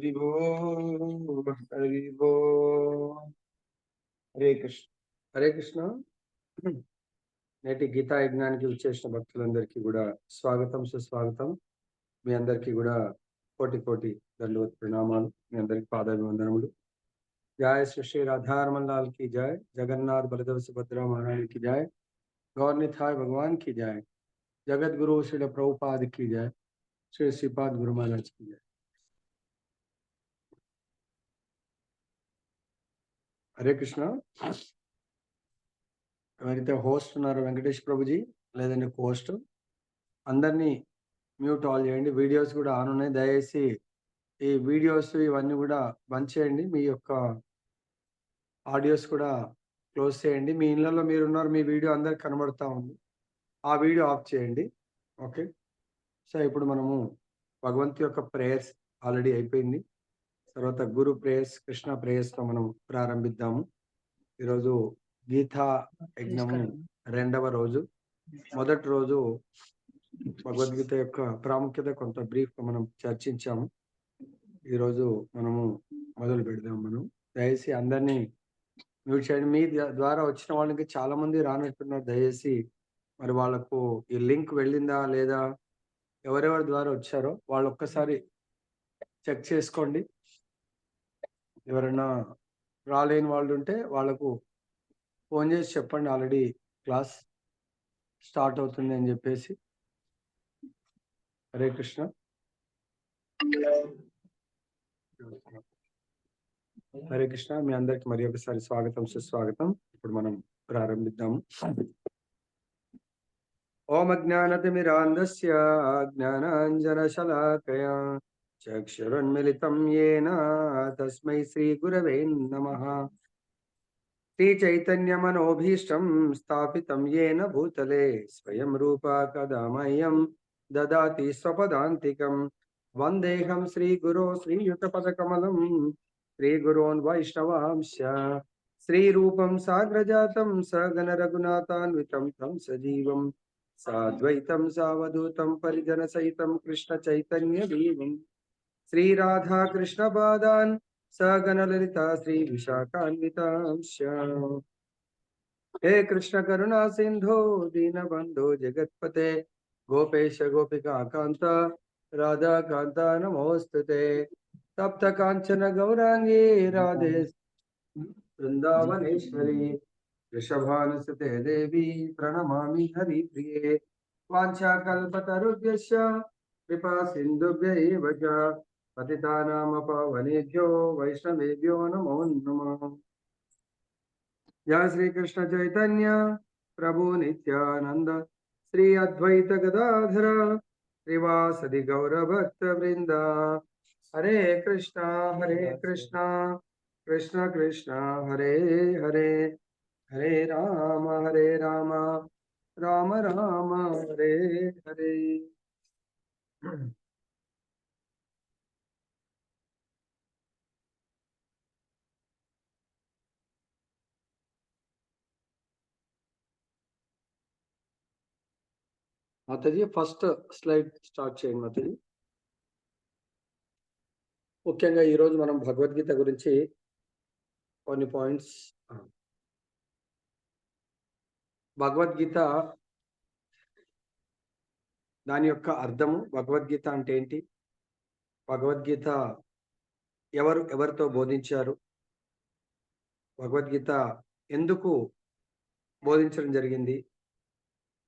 हरि बोल हरि बोल। హరే కృష్ణ హరే కృష్ణ. నేటి గీతా యజ్ఞానికి విచ్చేసిన భక్తులందరికీ కూడా స్వాగతం సుస్వాగతం. మీ అందరికీ కూడా కోటి కోటి దండవత్ ప్రణామాలు. మీ అందరికి పాదాభివందనములు. జయ శ్రీ శ్రీ राधारमन लाल की जय, जगन्नाथ बलदेव सुभद्रा महारानी की जय, गौरनिथाय भगवान की जय, जगत गुरु श्री प्रभुपाद की जय, श्री श्रीपाद गुरु महाराज की जय. హరే కృష్ణ. ఎవరైతే హోస్ట్ ఉన్నారో వెంకటేష్ ప్రభుజీ లేదంటే హోస్ట్ అందరినీ మ్యూట్ ఆల్ చేయండి. వీడియోస్ కూడా ఆన్ ఉన్నాయి. దయచేసి ఈ వీడియోస్ ఇవన్నీ కూడా బంద్ చేయండి. మీ యొక్క ఆడియోస్ కూడా క్లోజ్ చేయండి. మీ ఇళ్లలో మీరున్నారు, మీ వీడియో అందరికి కనబడతా ఉంది, ఆ వీడియో ఆఫ్ చేయండి. ఓకే. సో ఇప్పుడు మనము భగవంతు యొక్క ప్రేయర్స్ ఆల్రెడీ అయిపోయింది. తర్వాత గురు ప్రేయర్స్, కృష్ణ ప్రేయర్స్తో మనం ప్రారంభిద్దాము. ఈరోజు గీతా యజ్ఞము 2వ రోజు. మొదటి రోజు భగవద్గీత యొక్క ప్రాముఖ్యత కొంత బ్రీఫ్గా మనం చర్చించాము. ఈరోజు మనము మొదలు పెడదాం. మనం దయచేసి అందరినీ మ్యూట్ చేయండి. మీ ద్వారా వచ్చిన వాళ్ళకి చాలా మంది రానట్టున్నారు. దయచేసి మరి వాళ్ళకు ఈ లింక్ వెళ్ళిందా లేదా, ఎవరెవరి ద్వారా వచ్చారో వాళ్ళు ఒక్కసారి చెక్ చేసుకోండి. ఎవరైనా రాలేని వాళ్ళు ఉంటే వాళ్ళకు ఫోన్ చేసి చెప్పండి, ఆల్రెడీ క్లాస్ స్టార్ట్ అవుతుంది అని చెప్పేసి. హరే కృష్ణ. హరే కృష్ణ. మీ అందరికి మరి ఒకసారి స్వాగతం సుస్వాగతం. ఇప్పుడు మనం ప్రారంభిద్దాము. ఓం అజ్ఞానతిమిరాంధస్య జ్ఞానాంజనశలాకయా చక్షురున్మిలితం యేన తస్మై శ్రీ గురవే నమః. శ్రీ చైతన్యమనోభీష్టం స్థాపితం యేన భూతలే స్వయం రూపా కదా మह्यं దదాతి స్వపదాంతికం. వందేహం శ్రీ గురో శ్రీయుతపదకమలం శ్రీగురోన్ వైష్ణవాంశ శ్రీరూపం సాగ్రజాతం సగణ రఘునాథాన్వితం తం సజీవం సాద్వైతం సావధూతం పరిజన సహితం కృష్ణ చైతన్య దేవం శ్రీరాధా కృష్ణ పాదాన్ సగణ లలిత శ్రీ విశాఖాన్వితాంశ. హే కృష్ణ కరుణా సింధో దీనబంధో జగత్పతే గోపేశ గోపికా కాంత రాధా కాంత నమోస్తుతే. తప్త కాంచన గౌరాంగీ రాధే వృందావనేశ్వరి వృషభానుసుతే దేవి ప్రణమామి హరిప్రియ. వాంఛాకల్పతరుభ్యశ్చ కృపా సింధుభ్యైవ చ పతితానాం పావనేభ్యో వైష్ణవేభ్యో నమో నమః. జయ శ్రీకృష్ణ చైతన్య ప్రభు నిత్యానంద శ్రీ అద్వైత గదాధర శ్రీవాసది గౌరభక్త వృంద. హరే కృష్ణ కృష్ణ కృష్ణ హరే హరే, హరే రామ రామ రామ హరే హరే. మాతాజీ ఫస్ట్ స్లైడ్ స్టార్ట్ చేయండి మాతాజీ. ముఖ్యంగా ఈరోజు మనం భగవద్గీత గురించి కొన్ని పాయింట్స్. భగవద్గీత దాని యొక్క అర్థము, భగవద్గీత అంటే ఏంటి, భగవద్గీత ఎవరితో బోధించారు, భగవద్గీత ఎందుకు బోధించడం జరిగింది,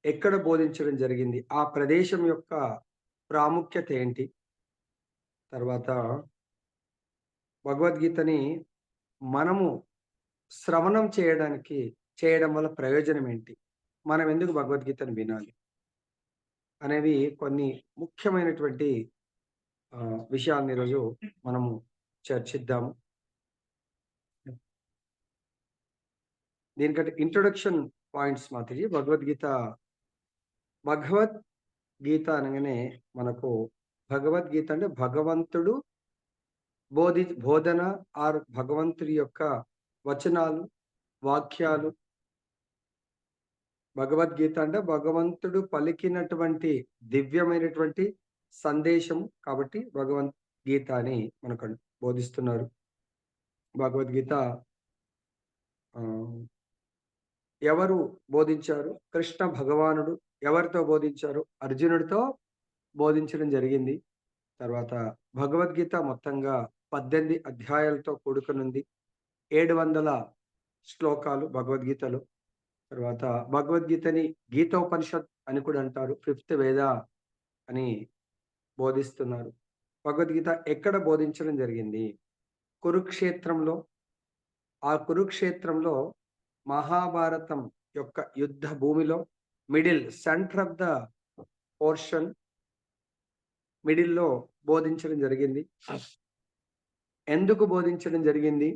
ఎక్కడ బోధించడం జరిగింది, ఆ ప్రదేశం యొక్క ప్రాముఖ్యత ఏంటి, తర్వాత భగవద్గీతని మనము శ్రవణం చేయడం వల్ల ప్రయోజనం ఏంటి, మనం ఎందుకు భగవద్గీతను వినాలి అనేవి కొన్ని ముఖ్యమైనటువంటి విషయాలను ఈరోజు మనము చర్చిద్దాము. దీనికంటే ఇంట్రొడక్షన్ పాయింట్స్ మాత్రమే. భగవద్గీత అనగానే మనకు భగవద్గీత అంటే భగవంతుడు బోధన ఆర్ భగవంతుడి యొక్క వచనాలు, వాక్యాలు. భగవద్గీత అంటే భగవంతుడు పలికినటువంటి దివ్యమైనటువంటి సందేశం. కాబట్టి గీత అని మనకు బోధిస్తున్నారు. భగవద్గీత ఎవరు బోధించారు? కృష్ణ భగవానుడు ఎవరితో బోధించారు? అర్జునుడితో బోధించడం జరిగింది. తర్వాత భగవద్గీత మొత్తంగా 18 అధ్యాయాలతో కూడుకునుంది. 700 శ్లోకాలు భగవద్గీతలో. తర్వాత భగవద్గీతని గీతోపనిషత్ అని కూడా అంటారు. 5th వేద అని బోధిస్తున్నారు. భగవద్గీత ఎక్కడ బోధించడం జరిగింది? కురుక్షేత్రంలో. ఆ కురుక్షేత్రంలో మహాభారతం యొక్క యుద్ధ భూమిలో సెంటర్ ఆఫ్ ద పోర్షన్ మిడిల్‌లో బోధించడం జరిగింది. ఎందుకు బోధించడం జరిగింది?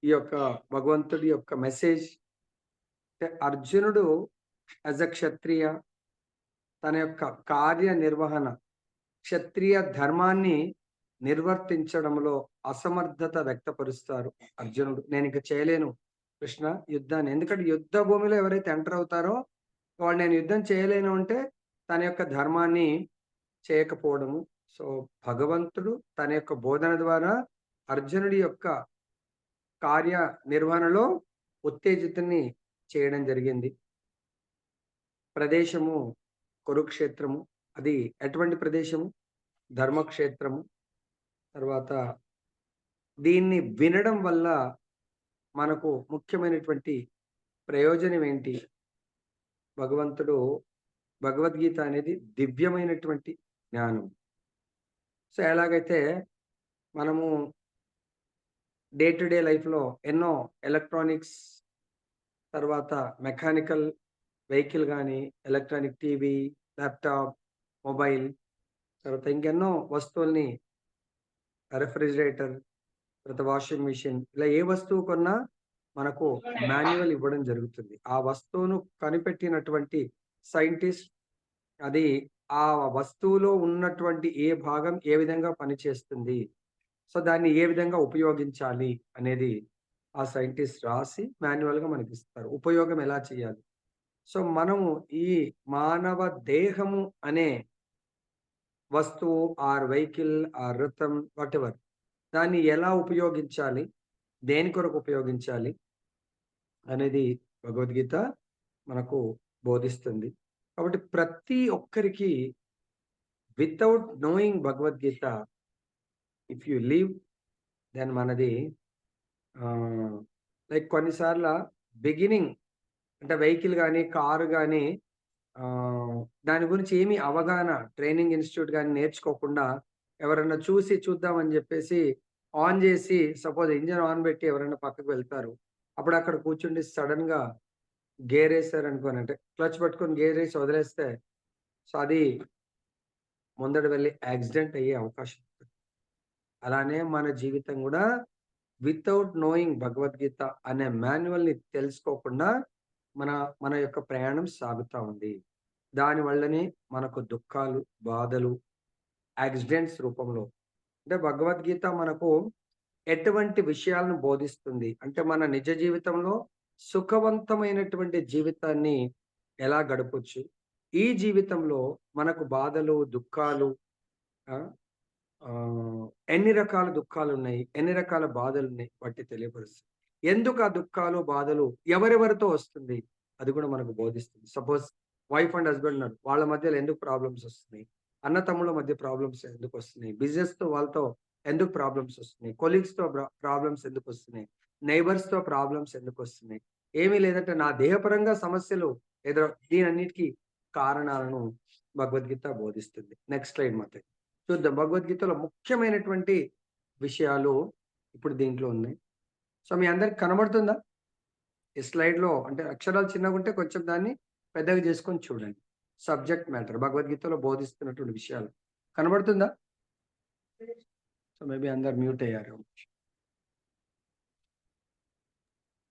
ఈ యొక్క భగవంతుడి యొక్క మెసేజ్ అర్జునుడు యాజ్ ఎ క్షత్రియ తన యొక్క కార్యనిర్వహణ క్షత్రియ ధర్మాన్ని నిర్వర్తించడంలో అసమర్థత వ్యక్తపరుస్తారు అర్జునుడు. నేను ఇక చేయలేను కృష్ణ యుద్ధాన్ని. ఎందుకంటే యుద్ధ భూమిలో ఎవరైతే ఎంటర్ అవుతారో వాళ్ళు నేను యుద్ధం చేయలేను అంటే తన యొక్క ధర్మాన్ని చేయకపోవడము. సో భగవంతుడు తన యొక్క బోధన ద్వారా అర్జునుడి యొక్క కార్య నిర్వహణలో ఉత్తేజితుని చేయడం జరిగింది. ప్రదేశము కురుక్షేత్రము. అది ఎటువంటి ప్రదేశము? ధర్మక్షేత్రము. తర్వాత దీన్ని వినడం వల్ల మనకు ముఖ్యమైనటువంటి ప్రయోజనం ఏంటి? భగవంతుడు భగవద్గీత అనేది దివ్యమైనటువంటి జ్ఞానం. సో ఎలాగైతే మనము డే టు డే లైఫ్‌లో ఎన్నో ఎలక్ట్రానిక్స్, తర్వాత మెకానికల్ వెహికల్ గానీ, ఎలక్ట్రానిక్ టీవీ, ల్యాప్‌టాప్, మొబైల్, తర్వాత ఇంకెన్నో వస్తువుల్ని రెఫ్రిజిరేటర్, తర్వాత వాషింగ్ మిషన్ ఇలా ఏ వస్తువు కొన్నా మనకు మాన్యువల్ ఇవ్వడం జరుగుతుంది. ఆ వస్తువును కనిపెట్టినటువంటి సైంటిస్ట్ అది ఆ వస్తువులో ఉన్నటువంటి ఏ భాగం ఏ విధంగా పనిచేస్తుంది, సో దాన్ని ఏ విధంగా ఉపయోగించాలి అనేది ఆ సైంటిస్ట్ రాసి మాన్యువల్‌గా మనకిస్తారు. ఉపయోగం ఎలా చేయాలి? సో మనము ఈ మానవ దేహము అనే వస్తువు ఆర్ వెహికల్ ఆర్ రథం వాటెవర్ దాన్ని ఎలా ఉపయోగించాలి? దేని కొరకు ఉపయోగించాలి? అనేది భగవద్గీత మనకు బోధిస్తుంది. కాబట్టి ప్రతి ఒక్కరికి without knowing Bhagavadgita if you live then మనది లైక్ కొన్నిసార్ల బిగినింగ్ అంటే వెహికల్ గానీ, కారు గానీ దాని గురించి ఏమి అవగాహన ట్రైనింగ్ ఇన్‌స్టిట్యూట్ గాని నేర్చుకోకుండా ఎవరన్నా చూసి చూద్దామని జెప్పేసి on JC suppose engine on బెట్టి ఎవరైనా పక్కకు వెళ్తారు. అప్పుడు అక్కడ కూర్చుండి సడెన్‌గా గేరేసారనుకోని అంటే క్లచ్ పట్టుకొని గేరేసి వదిలేస్తే సో అది ముందట వెళ్లి యాక్సిడెంట్ అయ్యే అవకాశం ఉంటుంది. అలానే మన జీవితం గూడా వితౌట్ నోయింగ్ భగవద్గీత అనే మాన్యువల్‌ని తెలుసుకోకుండా మన మన యొక్క ప్రయాణం సాగుతా ఉంది. దాని వల్లనే మనకు దుఃఖాలు, బాధలు, యాక్సిడెంట్స్ రూపంలో అంటే భగవద్గీత మనకు ఎటువంటి విషయాలను బోధిస్తుంది అంటే మన నిజ జీవితంలో సుఖవంతమైనటువంటి జీవితాన్ని ఎలా గడపొచ్చు? ఈ జీవితంలో మనకు బాధలు, దుఃఖాలు ఎన్ని రకాల దుఃఖాలున్నాయి? ఎన్ని రకాల బాధలున్నాయి? వాటిని తెలియపరుస్తుంది. ఎందుకు ఆ దుఃఖాలు, బాధలు ఎవరెవరితో వస్తుంది? అది కూడా మనకు బోధిస్తుంది. సపోజ్ వైఫ్ అండ్ హస్బెండ్ ఉన్నారు. వాళ్ళ మధ్యలో ఎందుకు ప్రాబ్లమ్స్ వస్తున్నాయి? అన్న తమ్ముళ్ళ మధ్య ప్రాబ్లమ్స్ ఎందుకు వస్తున్నాయి? బిజినెస్‌తో వాళ్ళతో ఎందుకు ప్రాబ్లమ్స్ వస్తున్నాయి? కొలీగ్స్‌తో ప్రాబ్లమ్స్ ఎందుకు వస్తున్నాయి? నైబర్స్‌తో ప్రాబ్లమ్స్ ఎందుకు వస్తున్నాయి? ఏమీ లేదంటే నా దేహపరంగా సమస్యలు దీనన్నిటికి కారణాలను భగవద్గీత బోధిస్తుంది. Next slide Mataji. చూద్దాం భగవద్గీతలో ముఖ్యమైనటువంటి విషయాలు ఇప్పుడు దీంట్లో ఉన్నాయి. సో మీ అందరికి కనబడుతుందా? ఈ స్లైడ్‌లో అంటే అక్షరాలు చిన్నగుంటే కొంచెం దాన్ని పెద్దగా చేసుకొని చూడండి. సబ్జెక్ట్ మ్యాటర్ భగవద్గీతలో బోధిస్తున్నటువంటి విషయాలు కనబడుతుందా? సో మేబీ అందరు మ్యూట్ అయ్యారు.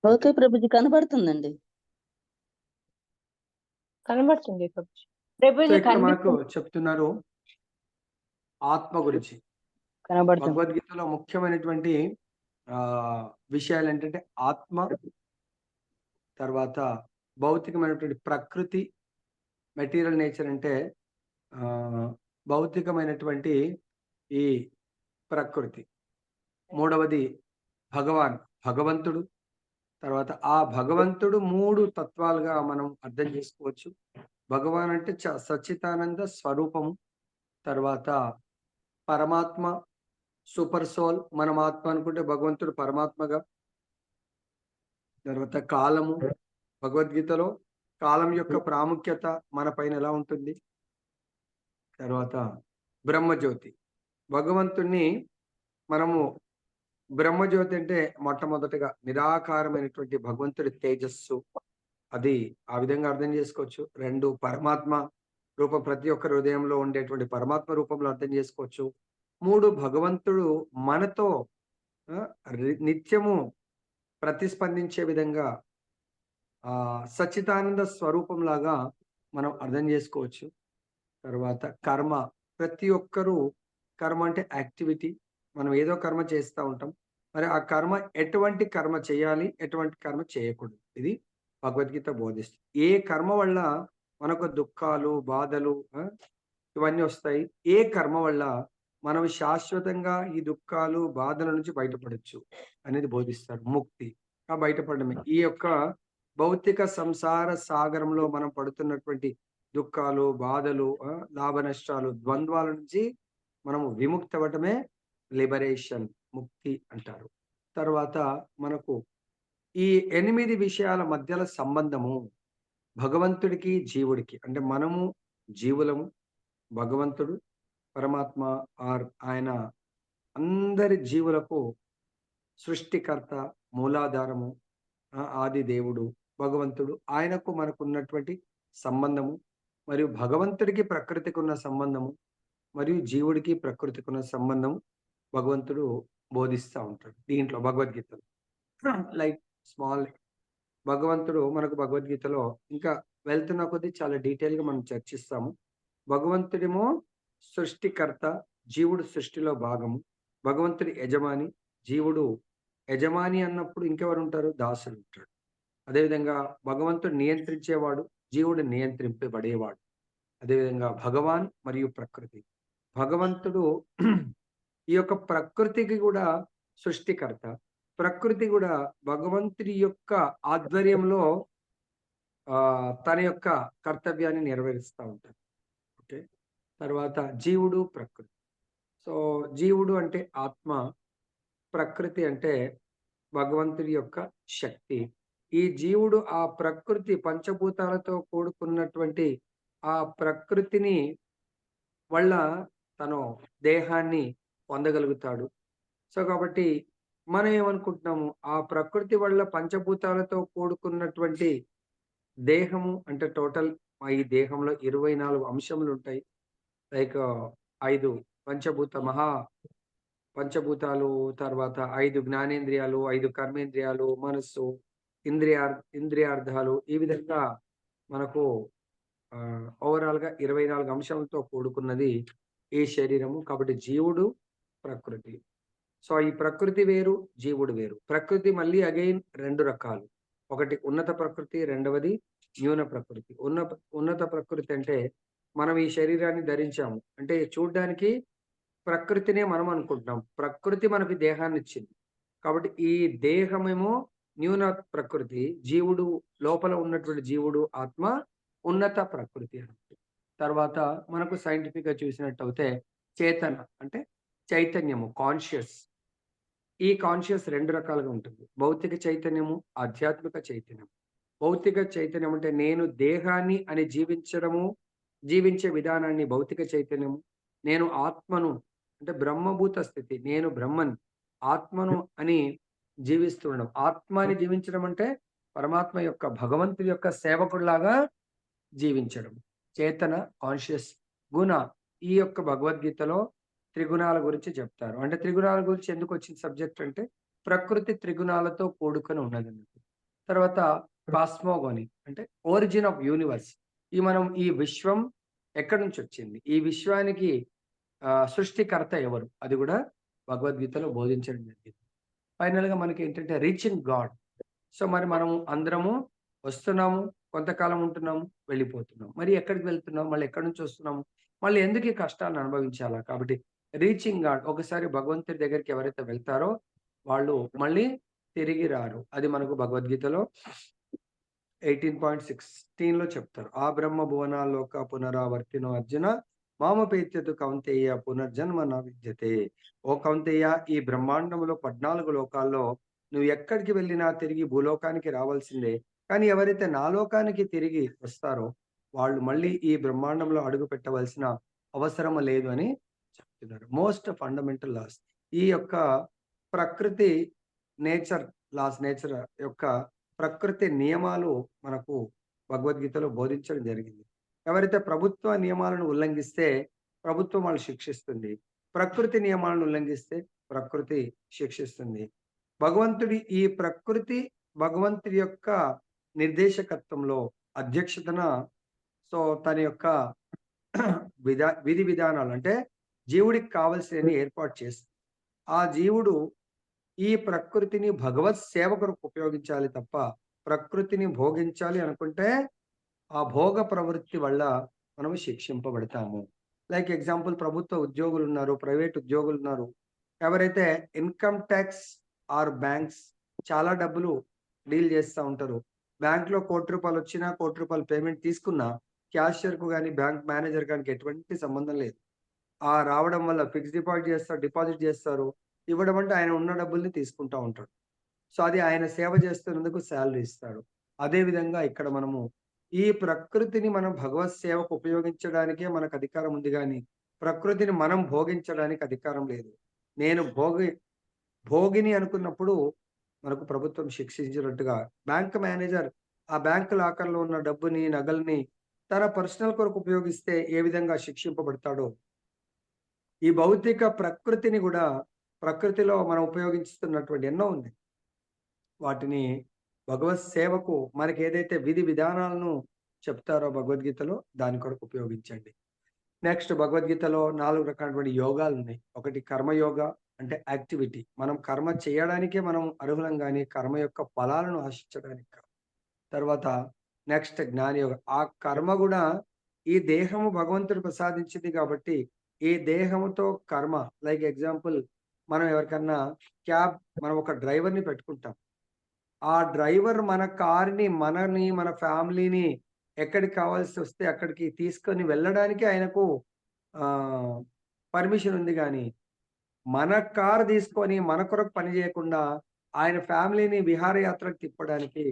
ఓకే ప్రభుజీ, కనబడుతుందండి. కనబడుతుంది ప్రభుజీ. సో ప్రభుజీ ఇక్కడ మనకు చెప్తున్నారు ఆత్మ గురించి. కనబడుతుంది. భగవద్గీతలో ముఖ్యమైనటువంటి విషయాలు ఏంటంటే ఆత్మ, తర్వాత భౌతికమైనటువంటి ప్రకృతి, మెటీరియల్ నేచర్ అంటే భౌతికమైనటువంటి ఈ ప్రకృతి. మూడవది భగవంతుడు. తర్వాత ఆ భగవంతుడు 3 తత్వాలుగా మనం అర్థం చేసుకోవచ్చు. భగవాన్ అంటే సచ్చిదానంద స్వరూపము. తర్వాత పరమాత్మ, సూపర్ సోల్. మనం ఆత్మ అనుకుంటే భగవంతుడు పరమాత్మగా. తర్వాత కాలము. భగవద్గీతలో కాలం యొక్క ప్రాముఖ్యత మన పైన ఎలా ఉంటుంది. తర్వాత బ్రహ్మజ్యోతి. భగవంతుణ్ణి మనము బ్రహ్మజ్యోతి అంటే మొట్టమొదటిగా నిరాకారమైనటువంటి భగవంతుడి తేజస్సు. అది ఆ విధంగా అర్థం చేసుకోవచ్చు. 2 పరమాత్మ రూపం, ప్రతి ఒక్కరి హృదయంలో ఉండేటువంటి పరమాత్మ రూపంలో అర్థం చేసుకోవచ్చు. 3 భగవంతుడు మనతో నిత్యము ప్రతిస్పందించే విధంగా సచ్చిదానంద స్వరూపంలాగా మనం అర్థం చేసుకోవచ్చు. తర్వాత కర్మ. ప్రతి ఒక్కరూ కర్మ అంటే యాక్టివిటీ. మనం ఏదో కర్మ చేస్తూ ఉంటాం. మరి ఆ కర్మ ఎటువంటి కర్మ చేయాలి, ఎటువంటి కర్మ చేయకూడదు, ఇది భగవద్గీత బోధిస్తుంది. ఏ కర్మ వల్ల మనకు దుఃఖాలు, బాధలు ఇవన్నీ వస్తాయి, ఏ కర్మ వల్ల మనం శాశ్వతంగా ఈ దుఃఖాలు, బాధల నుంచి బయటపడచ్చు అనేది బోధిస్తారు. ముక్తి బయటపడమే. ఈ యొక్క భౌతిక సంసార సాగరంలో మనం పడుతున్నటువంటి దుఃఖాలు, బాధలు, లాభ నష్టాలు, ద్వంద్వాల నుంచి మనము విముక్తి అవ్వటమే లిబరేషన్, ముక్తి అంటారు. తర్వాత మనకు ఈ 8 విషయాల మధ్యల సంబంధము భగవంతుడికి, జీవుడికి. అంటే మనము జీవులము, భగవంతుడు పరమాత్మ ఆయన అందరి జీవులకు సృష్టికర్త, మూలాధారము, ఆది దేవుడు భగవంతుడు. ఆయనకు మనకు ఉన్నటువంటి సంబంధము, మరియు భగవంతుడికి ప్రకృతికి ఉన్న సంబంధము, మరియు జీవుడికి ప్రకృతికి ఉన్న సంబంధం భగవంతుడు బోధిస్తూ ఉంటాడు దీంట్లో భగవద్గీతలో. లైక్ స్మాల్ భగవంతుడు మనకు భగవద్గీతలో ఇంకా వెళ్తున్న కొద్దీ చాలా డీటెయిల్గా మనం చర్చిస్తాము. భగవంతుడేమో సృష్టికర్త, జీవుడు సృష్టిలో భాగము. భగవంతుడి యజమాని, జీవుడు యజమాని అన్నప్పుడు ఇంకెవరు ఉంటారు? దాసుడు ఉంటాడు. అదేవిధంగా భగవంతుడు నియంత్రించేవాడు, జీవుడు నియంత్రింపబడేవాడు. అదేవిధంగా భగవాన్ మరియు ప్రకృతి. భగవంతుడు ఈ యొక్క ప్రకృతికి కూడా సృష్టికర్త. ప్రకృతి కూడా భగవంతుడి యొక్క ఆధ్వర్యంలో తన యొక్క కర్తవ్యాన్ని నెరవేరుస్తూ ఉంటాడు. ఓకే. తర్వాత జీవుడు, ప్రకృతి. సో జీవుడు అంటే ఆత్మ, ప్రకృతి అంటే భగవంతుడి యొక్క శక్తి. ఈ జీవుడు ఆ ప్రకృతి పంచభూతాలతో కూడుకున్నటువంటి ఆ ప్రకృతిని వల్ల తను దేహాన్ని పొందగలుగుతాడు. సో కాబట్టి మనం ఏమనుకుంటున్నాము, ఆ ప్రకృతి వల్ల పంచభూతాలతో కూడుకున్నటువంటి దేహము అంటే టోటల్ ఈ దేహంలో 24 అంశములు ఉంటాయి. లైక్ 5 పంచభూతాలు, తర్వాత 5 జ్ఞానేంద్రియాలు, 5 కర్మేంద్రియాలు, మనస్సు, ఇంద్రియార్థాలు, ఈ విధంగా మనకు ఓవరాల్గా 24 అంశాలతో కూడుకున్నది ఈ శరీరము. కాబట్టి జీవుడు, ప్రకృతి. సో ఈ ప్రకృతి వేరు, జీవుడు వేరు. ప్రకృతి మళ్ళీ అగైన్ 2 రకాలు. ఒకటి ఉన్నత ప్రకృతి, రెండవది న్యూన ప్రకృతి. ఉన్నత ప్రకృతి అంటే మనం ఈ శరీరాన్ని ధరించాము అంటే చూడ్డానికి ప్రకృతినే మనం అనుకుంటున్నాం. ప్రకృతి మనకి దేహాన్ని ఇచ్చింది. కాబట్టి ఈ దేహమేమో న్యూన ప్రకృతి, జీవుడు లోపల ఉన్నటువంటి జీవుడు ఆత్మ ఉన్నత ప్రకృతి. తర్వాత మనకు సైంటిఫిక్ గా చూసినట్టయితే చేతన అంటే చైతన్యము, కాన్షియస్. ఈ కాన్షియస్ 2 రకాలుగా ఉంటుంది. భౌతిక చైతన్యము, ఆధ్యాత్మిక చైతన్యం. భౌతిక చైతన్యం అంటే నేను దేహాన్ని అని జీవించే విధానాన్ని భౌతిక చైతన్యము. నేను ఆత్మను అంటే బ్రహ్మభూత స్థితి, నేను బ్రహ్మన్, ఆత్మను అని జీవిస్తుండడం. ఆత్మ అని జీవించడం అంటే పరమాత్మ యొక్క, భగవంతుడి యొక్క సేవకుడిలాగా జీవించడం. చేతన, కాన్షియస్. గుణ, ఈ యొక్క భగవద్గీతలో త్రిగుణాల గురించి చెప్తారు. అంటే త్రిగుణాల గురించి ఎందుకు వచ్చిన సబ్జెక్ట్ అంటే ప్రకృతి త్రిగుణాలతో కూడుకొని ఉన్నది అన్నట్టు. తర్వాత కాస్మోగోని అంటే ఒరిజిన్ ఆఫ్ యూనివర్స్. ఈ విశ్వం ఎక్కడి నుంచి వచ్చింది, ఈ విశ్వానికి సృష్టికర్త ఎవరు, అది కూడా భగవద్గీతలో బోధించడం జరిగింది. ఫైనల్గా మనకి ఏంటంటే రీచింగ్ గాడ్. సో మరి మనం అందరము వస్తున్నాము, కొంతకాలం ఉంటున్నాము, వెళ్ళిపోతున్నాం. మరి ఎక్కడికి వెళ్తున్నాం, మళ్ళీ ఎక్కడి నుంచి వస్తున్నాము, మళ్ళీ ఎందుకు ఈ కష్టాలను అనుభవించాలా? కాబట్టి రీచింగ్ గాడ్. ఒకసారి భగవంతుడి దగ్గరికి ఎవరైతే వెళ్తారో వాళ్ళు మళ్ళీ తిరిగి రారు. అది మనకు భగవద్గీతలో 18.16లో చెప్తారు. ఆ బ్రహ్మ భువనాల్లోక పునరావర్తినో అర్జున మామపేత్యతు కౌంతేయ పునర్జన్మ న విద్యతే. ఓ కౌంతేయ, ఈ బ్రహ్మాండంలో 14 లోకాల్లో నువ్వు ఎక్కడికి వెళ్ళినా తిరిగి భూలోకానికి రావాల్సిందే. కానీ ఎవరైతే నా లోకానికి తిరిగి వస్తారో వాళ్ళు మళ్ళీ ఈ బ్రహ్మాండంలో అడుగు పెట్టవలసిన అవసరం లేదు అని చెప్తున్నారు. Most fundamental loss. ఈ యొక్క ప్రకృతి నేచర్ యొక్క ప్రకృతి నియమాలు మనకు భగవద్గీతలో బోధించడం జరిగింది. ఎవరైతే ప్రభుత్వ నియమాలను ఉల్లంఘిస్తే ప్రభుత్వం వాళ్ళు శిక్షిస్తుంది. ప్రకృతి నియమాలను ఉల్లంఘిస్తే ప్రకృతి శిక్షిస్తుంది. ఈ ప్రకృతి భగవంతుడి యొక్క నిర్దేశకత్వంలో అధ్యక్షతన తన యొక్క విధి విధానాలు అంటే జీవుడికి కావలసినవి ఏర్పాటు చేస్తుంది. ఆ జీవుడు ఈ ప్రకృతిని భగవత్ సేవ కొరకు ఉపయోగించాలి తప్ప ప్రకృతిని భోగించాలి అనుకుంటే ఆ భోగ ప్రవృత్తి వల్ల మనం శిక్షింపబడతాము. లైక్ ఎగ్జాంపుల్, ప్రభుత్వ ఉద్యోగులు ఉన్నారు, ప్రైవేట్ ఉద్యోగులు ఉన్నారు. ఎవరైతే ఇన్కమ్ ట్యాక్స్ ఆర్ బ్యాంక్స్ చాలా డబ్బులు డీల్ చేస్తూ ఉంటారు. బ్యాంక్లో ₹1,00,00,000 వచ్చినా ₹1,00,00,000 పేమెంట్ తీసుకున్నా క్యాషియర్కు కానీ బ్యాంక్ మేనేజర్ కానీ ఎటువంటి సంబంధం లేదు. ఆ రావడం వల్ల ఫిక్స్డ్ డిపాజిట్ చేస్తారు. ఇవ్వడం అంటే ఆయన ఉన్న డబ్బుల్ని తీసుకుంటా ఉంటాడు. సో అది ఆయన సేవ చేస్తున్నందుకు శాలరీ ఇస్తాడు. అదే విధంగా ఇక్కడ మనము ఈ ప్రకృతిని మనం భగవత్ సేవకు ఉపయోగించడానికే మనకు అధికారం ఉంది, కానీ ప్రకృతిని మనం భోగించడానికి అధికారం లేదు. నేను భోగిని అనుకున్నప్పుడు మనకు ప్రభుత్వం శిక్షించినట్టుగా బ్యాంక్ మేనేజర్ ఆ బ్యాంక్ లాకర్లో ఉన్న డబ్బుని, నగల్ని తన పర్సనల్ కొరకు ఉపయోగిస్తే ఏ విధంగా శిక్షింపబడతాడో ఈ భౌతిక ప్రకృతిని కూడా, ప్రకృతిలో మనం ఉపయోగిస్తున్నటువంటి ఎన్నో ఉంది, వాటిని భగవత్ సేవకు మనకి ఏదైతే విధి విధానాలను చెప్తారో భగవద్గీతలో దాని కొరకు ఉపయోగించండి. నెక్స్ట్ భగవద్గీతలో 4 రకాలైనటువంటి యోగాలు ఉన్నాయి. ఒకటి కర్మయోగ, అంటే యాక్టివిటీ. మనం కర్మ చేయడానికే మనం అర్హులం, కానీ కర్మ యొక్క ఫలాలను ఆశించడానికి కాదు. తర్వాత నెక్స్ట్ జ్ఞానయోగ. ఆ కర్మ కూడా ఈ దేహము భగవంతుడు ప్రసాదించింది కాబట్టి ఈ దేహముతో కర్మ. లైక్ ఎగ్జాంపుల్, మనం ఎవరికన్నా మనం ఒక డ్రైవర్ని పెట్టుకుంటాం. ఆ డ్రైవర్ మన కార్ని, మన ఫ్యామిలీని ఎక్కడికి కావాల్సి వస్తే అక్కడికి తీసుకొని వెళ్ళడానికి ఆయనకు పర్మిషన్ ఉంది, కానీ మన కారు తీసుకొని మన కొరకు పని చేయకుండా ఆయన ఫ్యామిలీని విహారయాత్రకు తిప్పడానికి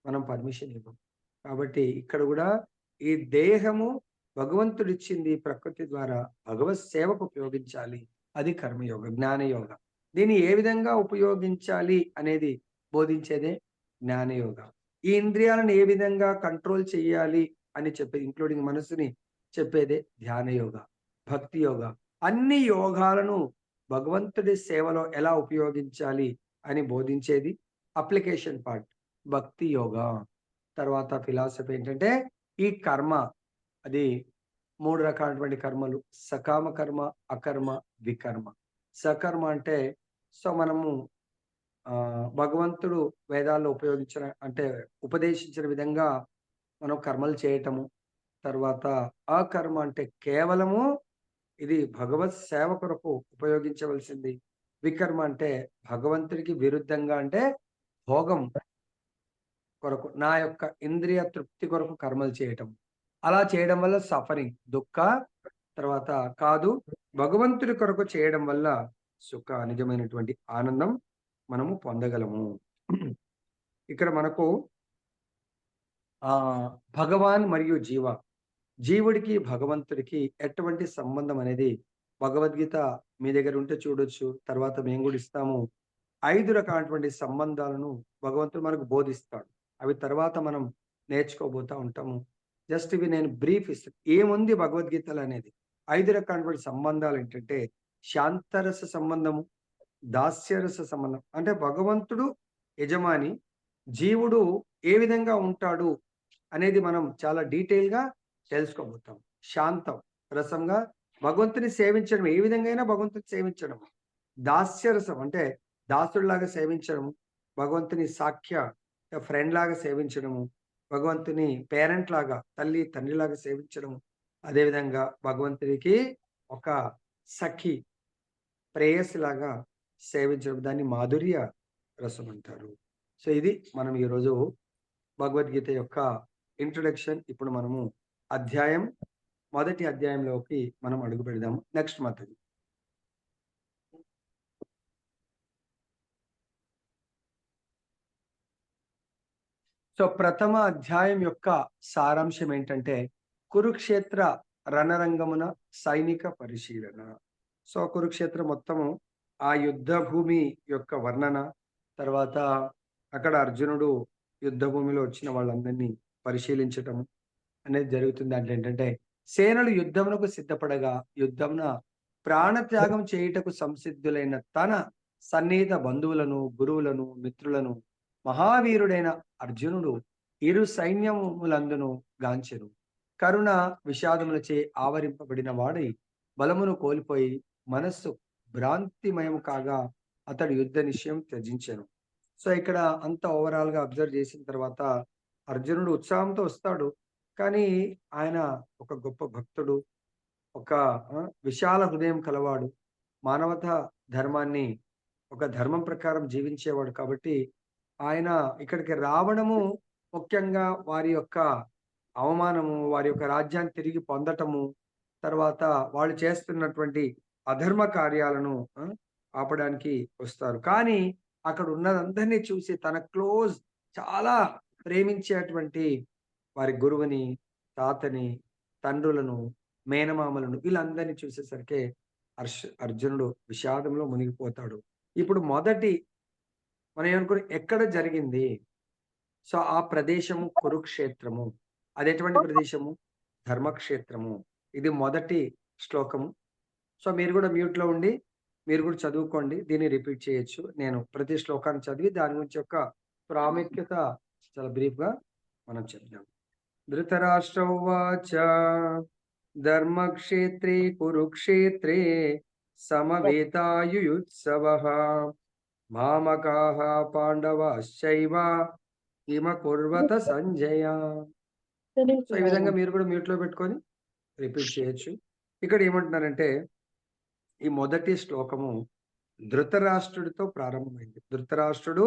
మనం పర్మిషన్ ఇవ్వం. కాబట్టి ఇక్కడ కూడా ఈ దేహము భగవంతుడిచ్చింది ప్రకృతి ద్వారా భగవత్ సేవకు ఉపయోగించాలి. అది కర్మయోగ, జ్ఞానయోగ. దీన్ని ఏ విధంగా ఉపయోగించాలి అనేది బోధించేదే జ్ఞానయోగ. ఈ ఇంద్రియాలను ఏ విధంగా కంట్రోల్ చేయాలి అని చెప్పేది, ఇంక్లూడింగ్ మనసుని చెప్పేదే ధ్యానయోగ, భక్తి యోగ. అన్ని యోగాలను భగవంతుడి సేవలో ఎలా ఉపయోగించాలి అని బోధించేది అప్లికేషన్ పార్ట్ భక్తి యోగ. తర్వాత ఫిలాసఫీ ఏంటంటే ఈ కర్మ, అది 3 రకాలైనటువంటి కర్మలు: సకామ కర్మ, అకర్మ, వికర్మ. సకర్మ అంటే మనము భగవంతుడు వేదాల్లో ఉపదేశించిన విధంగా మనం కర్మలు చేయటము. తర్వాత అకర్మ అంటే కేవలము ఇది భగవత్ సేవ కొరకు ఉపయోగించవలసింది. వికర్మ అంటే భగవంతుడికి విరుద్ధంగా, అంటే భోగం కొరకు, నా యొక్క ఇంద్రియ తృప్తి కొరకు కర్మలు చేయటం. అలా చేయడం వల్ల సఫరింగ్, దుఃఖ. తర్వాత కాదు, భగవంతుడి కొరకు చేయడం వల్ల సుఖ, నిజమైనటువంటి ఆనందం మనము పొందగలము. ఇక్కడ మనకు భగవాన్ మరియు జీవుడికి భగవంతుడికి ఎటువంటి సంబంధం అనేది భగవద్గీత మీ దగ్గర ఉంటే చూడొచ్చు. తర్వాత మేము కూడా ఇస్తాము. 5 రకాలైనటువంటి సంబంధాలను భగవంతుడు మనకు బోధిస్తాడు. అవి తర్వాత మనం నేర్చుకోబోతా ఉంటాము. జస్ట్ ఇవి నేను బ్రీఫ్ ఇస్తాను. ఏముంది భగవద్గీతలు అనేది. 5 రకాలైనటువంటి సంబంధాలు ఏంటంటే శాంతరస సంబంధము, దాస్యరస సంబంధం. అంటే భగవంతుడు యజమాని, జీవుడు ఏ విధంగా ఉంటాడు అనేది మనం చాలా డీటెయిల్గా తెలుసుకోబోతాం. శాంతం రసంగా భగవంతుని సేవించడం, ఏ విధంగా అయినా భగవంతుని సేవించడం. దాస్యరసం అంటే దాసుడిలాగా సేవించడము, భగవంతుని సాఖ్య ఫ్రెండ్ లాగా సేవించడము, భగవంతుని పేరెంట్ లాగా, తండ్రిలాగా సేవించడము. అదేవిధంగా భగవంతునికి ఒక సఖి, ప్రేయసిలాగా సేవించడం, దాన్ని మాధుర్య రసం అంటారు. సో ఇది మనం ఈరోజు భగవద్గీత యొక్క ఇంట్రొడక్షన్. ఇప్పుడు మనము మొదటి అధ్యాయంలోకి మనం అడుగు పెడదాము. నెక్స్ట్ మాతాజీ. సో ప్రథమ అధ్యాయం యొక్క సారాంశం ఏంటంటే కురుక్షేత్ర రణరంగమున సైనిక పరిశీలన. సో కురుక్షేత్రం మొత్తము ఆ యుద్ధ భూమి యొక్క వర్ణన, తర్వాత అక్కడ అర్జునుడు యుద్ధ భూమిలో వచ్చిన వాళ్ళందరినీ పరిశీలించటం అనేది జరుగుతుంది. దాంట్లో ఏంటంటే సేనలు యుద్ధమునకు సిద్ధపడగా యుద్ధమున ప్రాణత్యాగం చేయుటకు సంసిద్ధులైన తన సన్నిహిత బంధువులను, గురువులను, మిత్రులను మహావీరుడైన అర్జునుడు ఇరు సైన్యములందును గాంచెను. కరుణ విషాదములచే ఆవరింపబడిన వాడై బలమును కోల్పోయి మనస్సు భ్రాంతిమయము కాగా అతడు యుద్ధ నిశ్చయం త్యజించెను. సో ఇక్కడ అంతా ఓవరాల్ గా అబ్జర్వ్ చేసిన తర్వాత అర్జునుడు ఉత్సాహంతో వస్తాడు, కానీ ఆయన ఒక గొప్ప భక్తుడు, ఒక విశాల హృదయం కలవాడు, మానవతా ధర్మాన్ని ఒక ధర్మం ప్రకారం జీవించేవాడు. కాబట్టి ఆయన ఇక్కడికి రావడము ముఖ్యంగా వారి యొక్క అవమానము, వారి యొక్క రాజ్యాన్ని తిరిగి పొందటము, తర్వాత వాళ్ళు చేస్తున్నటువంటి అధర్మ కార్యాలను ఆపడానికి వస్తారు. కానీ అక్కడ ఉన్నదందరినీ చూసి తన క్లోజ్, చాలా ప్రేమించేటువంటి వారి గురువుని, తాతని, తండ్రులను, మేనమామలను వీళ్ళందరినీ చూసేసరికి అర్జునుడు విషాదంలో మునిగిపోతాడు. ఇప్పుడు మొదటి మనం ఏమనుకుని ఎక్కడ జరిగింది? సో ఆ ప్రదేశము కురుక్షేత్రము. అది ఎటువంటి ప్రదేశము? ధర్మక్షేత్రము. ఇది మొదటి శ్లోకము. సో మీరు కూడా మ్యూట్ లో ఉండి మీరు కూడా చదువుకోండి, దీన్ని రిపీట్ చేయొచ్చు. నేను ప్రతి శ్లోకాన్ని చదివి దాని గురించి యొక్క ప్రాముఖ్యత చాలా బ్రీఫ్ గా మనం చెప్దాం. ధృతరాష్ట్రౌవాచ ధర్మక్షేత్రే కురుక్షేత్రే సమవేతాయుయుత్సవః మామకాః పాండవాశ్చైవ కిమ కుర్వత సంజయ. సో ఈ విధంగా మీరు కూడా మ్యూట్ లో పెట్టుకొని రిపీట్ చేయొచ్చు. ఇక్కడ ఏమంటున్నారంటే ఈ మొదటి శ్లోకము ధృతరాష్ట్రుడితో ప్రారంభమైంది. ధృతరాష్ట్రుడు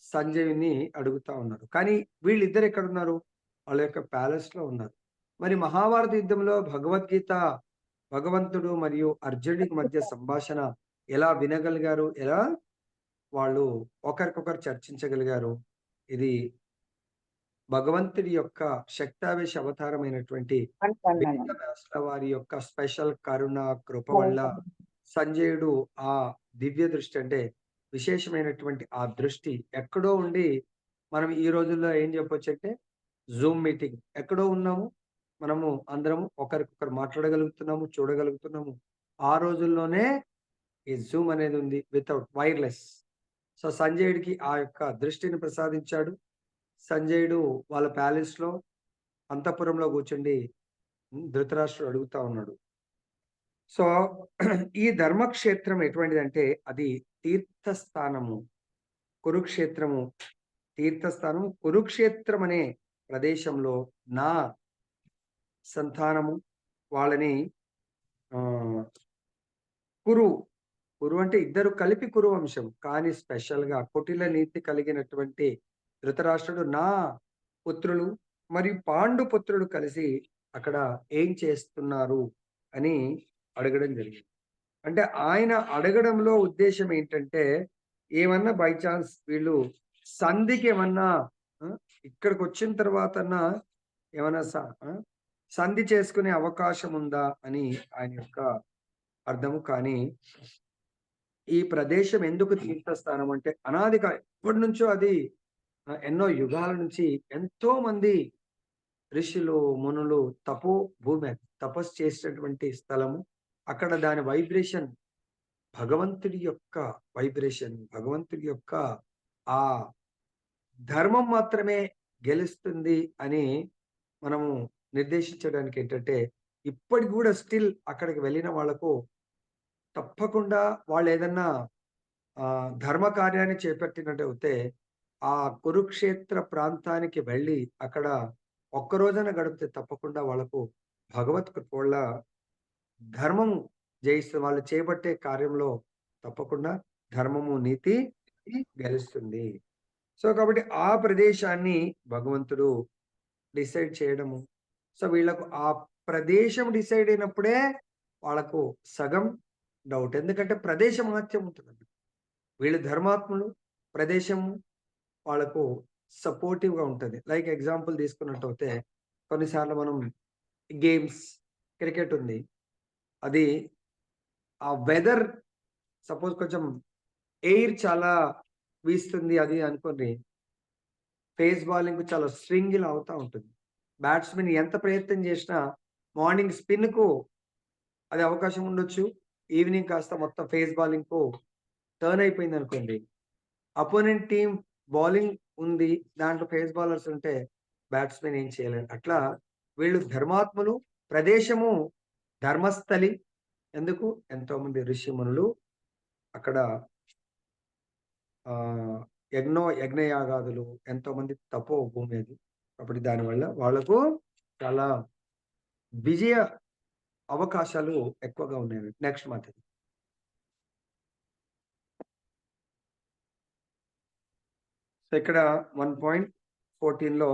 సంజయుని అడుగుతా ఉన్నారు, కానీ వీళ్ళిద్దరు ఎక్కడున్నారు? వాళ్ళ యొక్క ప్యాలెస్ లో ఉన్నారు. మరి మహాభారత యుద్ధంలో భగవంతుడు మరియు అర్జునుడికి మధ్య సంభాషణ ఎలా వినగలిగారు, ఎలా వాళ్ళు ఒకరికొకరు చర్చించగలిగారు? ఇది భగవంతుడి యొక్క శక్తావేశ అవతారమైనటువంటి వేదవ్యాసుల వారి యొక్క స్పెషల్ కరుణ కృప వల్ల సంజయుడు ఆ దివ్య దృష్టి, అంటే విశేషమైనటువంటి ఆ దృష్టి ఎక్కడో ఉండి, మనం ఈ రోజుల్లో ఏం చెప్పొచ్చు అంటే జూమ్ మీటింగ్, ఎక్కడో ఉన్నాము మనము అందరము ఒకరికొకరు మాట్లాడగలుగుతున్నాము, చూడగలుగుతున్నాము. ఆ రోజుల్లోనే ఈ జూమ్ అనేది ఉంది వితౌట్ వైర్లెస్. సో సంజయుడికి ఆ యొక్క దృష్టిని ప్రసాదించాడు. సంజయుడు వాళ్ళ ప్యాలెస్ లో అంతఃపురంలో కూర్చుండి ధృతరాష్ట్రుడు అడుగుతా ఉన్నాడు. సో ఈ ధర్మక్షేత్రం ఎటువంటిదంటే అది తీర్థస్థానము. కురుక్షేత్రము తీర్థస్థానము. కురుక్షేత్రం అనే ప్రదేశంలో నా సంతానము వాళ్ళని కురు అంటే ఇద్దరు కలిపి కురు వంశం, కానీ స్పెషల్ గా కుటిల నీతి కలిగినటువంటి ధృతరాష్ట్రుడు నా పుత్రులు మరియు పాండు పుత్రుడు కలిసి అక్కడ ఏం చేస్తున్నారు అని అడగడం జరిగింది. అంటే ఆయన అడగడంలో ఉద్దేశం ఏంటంటే ఏమన్నా బై ఛాన్స్ వీళ్ళు సంధికి ఏమన్నా ఇక్కడికి వచ్చిన తర్వాత ఏమన్నా సంధి చేసుకునే అవకాశం ఉందా అని ఆయన యొక్క అర్థము. కానీ ఈ ప్రదేశం ఎందుకు తీర్థస్థానం అంటే అనాదిగా ఎప్పటి నుంచో అది ఎన్నో యుగాల నుంచి ఎంతో మంది ఋషులు, మునులు భూమి తపస్సు చేసినటువంటి స్థలము. అక్కడ దాని వైబ్రేషన్ భగవంతుడి యొక్క వైబ్రేషన్, భగవంతుడి యొక్క ఆ ధర్మం మాత్రమే గెలుస్తుంది అని మనము నిర్దేశించడానికి ఏంటంటే ఇప్పటికి కూడా స్టిల్ అక్కడికి వెళ్ళిన వాళ్ళకు తప్పకుండా వాళ్ళు ఏదన్నా ధర్మ కార్యాన్ని చేపట్టినట్టయితే ఆ కురుక్షేత్ర ప్రాంతానికి వెళ్ళి అక్కడ ఒక్కరోజన గడిపితే తప్పకుండా వాళ్ళకు భగవత్ కృప వల్ల ధర్మం జయిస్తుంది. వాళ్ళు చేపట్టే కార్యంలో తప్పకుండా ధర్మము నీతి గెలుస్తుంది. సో కాబట్టి ఆ ప్రదేశాన్ని భగవంతుడు డిసైడ్ చేయడము. సో వీళ్ళకు ఆ ప్రదేశం డిసైడ్ అయినప్పుడే వాళ్ళకు సగం డౌట్. ఎందుకంటే ప్రదేశ మహత్యం ఉంటుందండి. వీళ్ళు ధర్మాత్ములు, ప్రదేశము వాళ్ళకు సపోర్టివ్‌గా ఉంటది. లైక్ ఎగ్జాంపుల్ తీసుకున్నట్టయితే కొన్నిసార్లు మనం గేమ్స్, క్రికెట్ ఉంది. అది ఆ వెదర్ సపోజ్ కొంచెం ఎయిర్ చాలా వీస్తుంది అది అనుకోండి. పేస్ బౌలింగ్ చాలా స్వింగ్ ఇలా అవుతా ఉంటుంది. బ్యాట్స్‌మెన్ ఎంత ప్రయత్నం చేసినా మార్నింగ్ స్పిన్‌కు అది అవకాశం ఉండొచ్చు. ఈవినింగ్ కాస్త మొత్తం ఫేస్ బౌలింగ్‌కు టర్న్ అయిపోయిందనుకోండి. అపోనెంట్ టీమ్ బౌలింగ్ ఉంది. దాంట్లో పేస్ బౌలర్స్ ఉంటే బ్యాట్స్‌మెన్ ఏం చేయలేరు. అట్లా వీళ్ళు ధర్మాత్ములు, ప్రదేశము ధర్మస్థలి. ఎందుకు? ఎంతోమంది ఋషిమునులు అక్కడ ఆహ్, యజ్ఞయాగాదులు ఎంతోమంది తపో భూమి అది. కాబట్టి దానివల్ల వాళ్ళకు చాలా విజయ అవకాశాలు ఎక్కువగా ఉన్నాయి. నెక్స్ట్ మాతాజీ. సో ఇక్కడ 1.14లో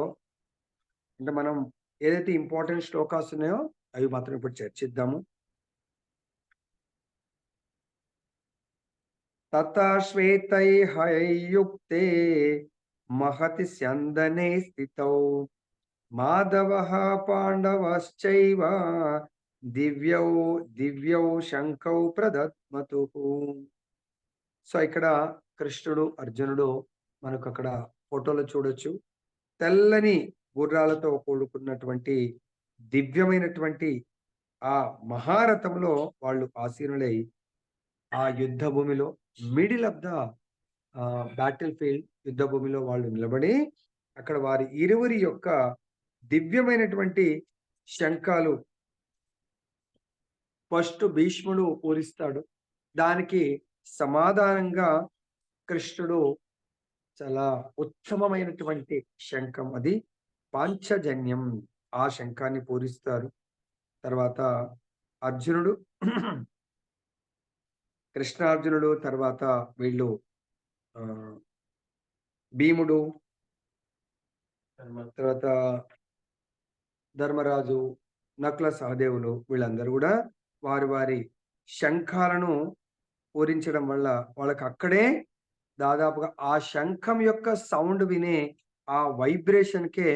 అంటే మనం ఏదైతే ఇంపార్టెంట్ శ్లోకాస్ ఉన్నాయో అవి మాత్రం ఇప్పుడు చర్చిద్దాము. తథా శ్వేతైర్హయైర్యుక్తే మహతి స్యందనే స్థితౌ మాధవః పాండవశ్చైవ దివ్యౌ దివ్యౌ శంఖౌ ప్రదద్మతుః. సో ఇక్కడ కృష్ణుడు, అర్జునుడు మనకు అక్కడ ఫోటోలో చూడొచ్చు. తెల్లని గుర్రాలతో కూడుకున్నటువంటి దివ్యమైనటువంటి ఆ మహారథంలో వాళ్ళు ఆసీనులై ఆ యుద్ధ భూమిలో middle of the battle field యుద్ధ భూమిలో వాళ్ళు నిలబడి అక్కడ వారి ఇరువురి యొక్క దివ్యమైనటువంటి శంఖాలు ఫస్ట్ భీష్ముడు పూరిస్తాడు. దానికి సమాధానంగా కృష్ణుడు చాలా ఉత్తమమైనటువంటి శంఖం అది పాంచజన్యం ఆ శంఖాన్ని పూరిస్తారు. తర్వాత అర్జునుడు కృష్ణార్జునుడు తర్వాత వీళ్ళు భీముడు తర్వాత ధర్మరాజు, నకుల సహదేవులు వీళ్ళందరూ కూడా వారి వారి శంఖాలను పూరించడం వల్ల వాళ్ళకి అక్కడే దాదాపుగా ఆ శంఖం యొక్క సౌండ్ వినే ఆ వైబ్రేషన్‌కే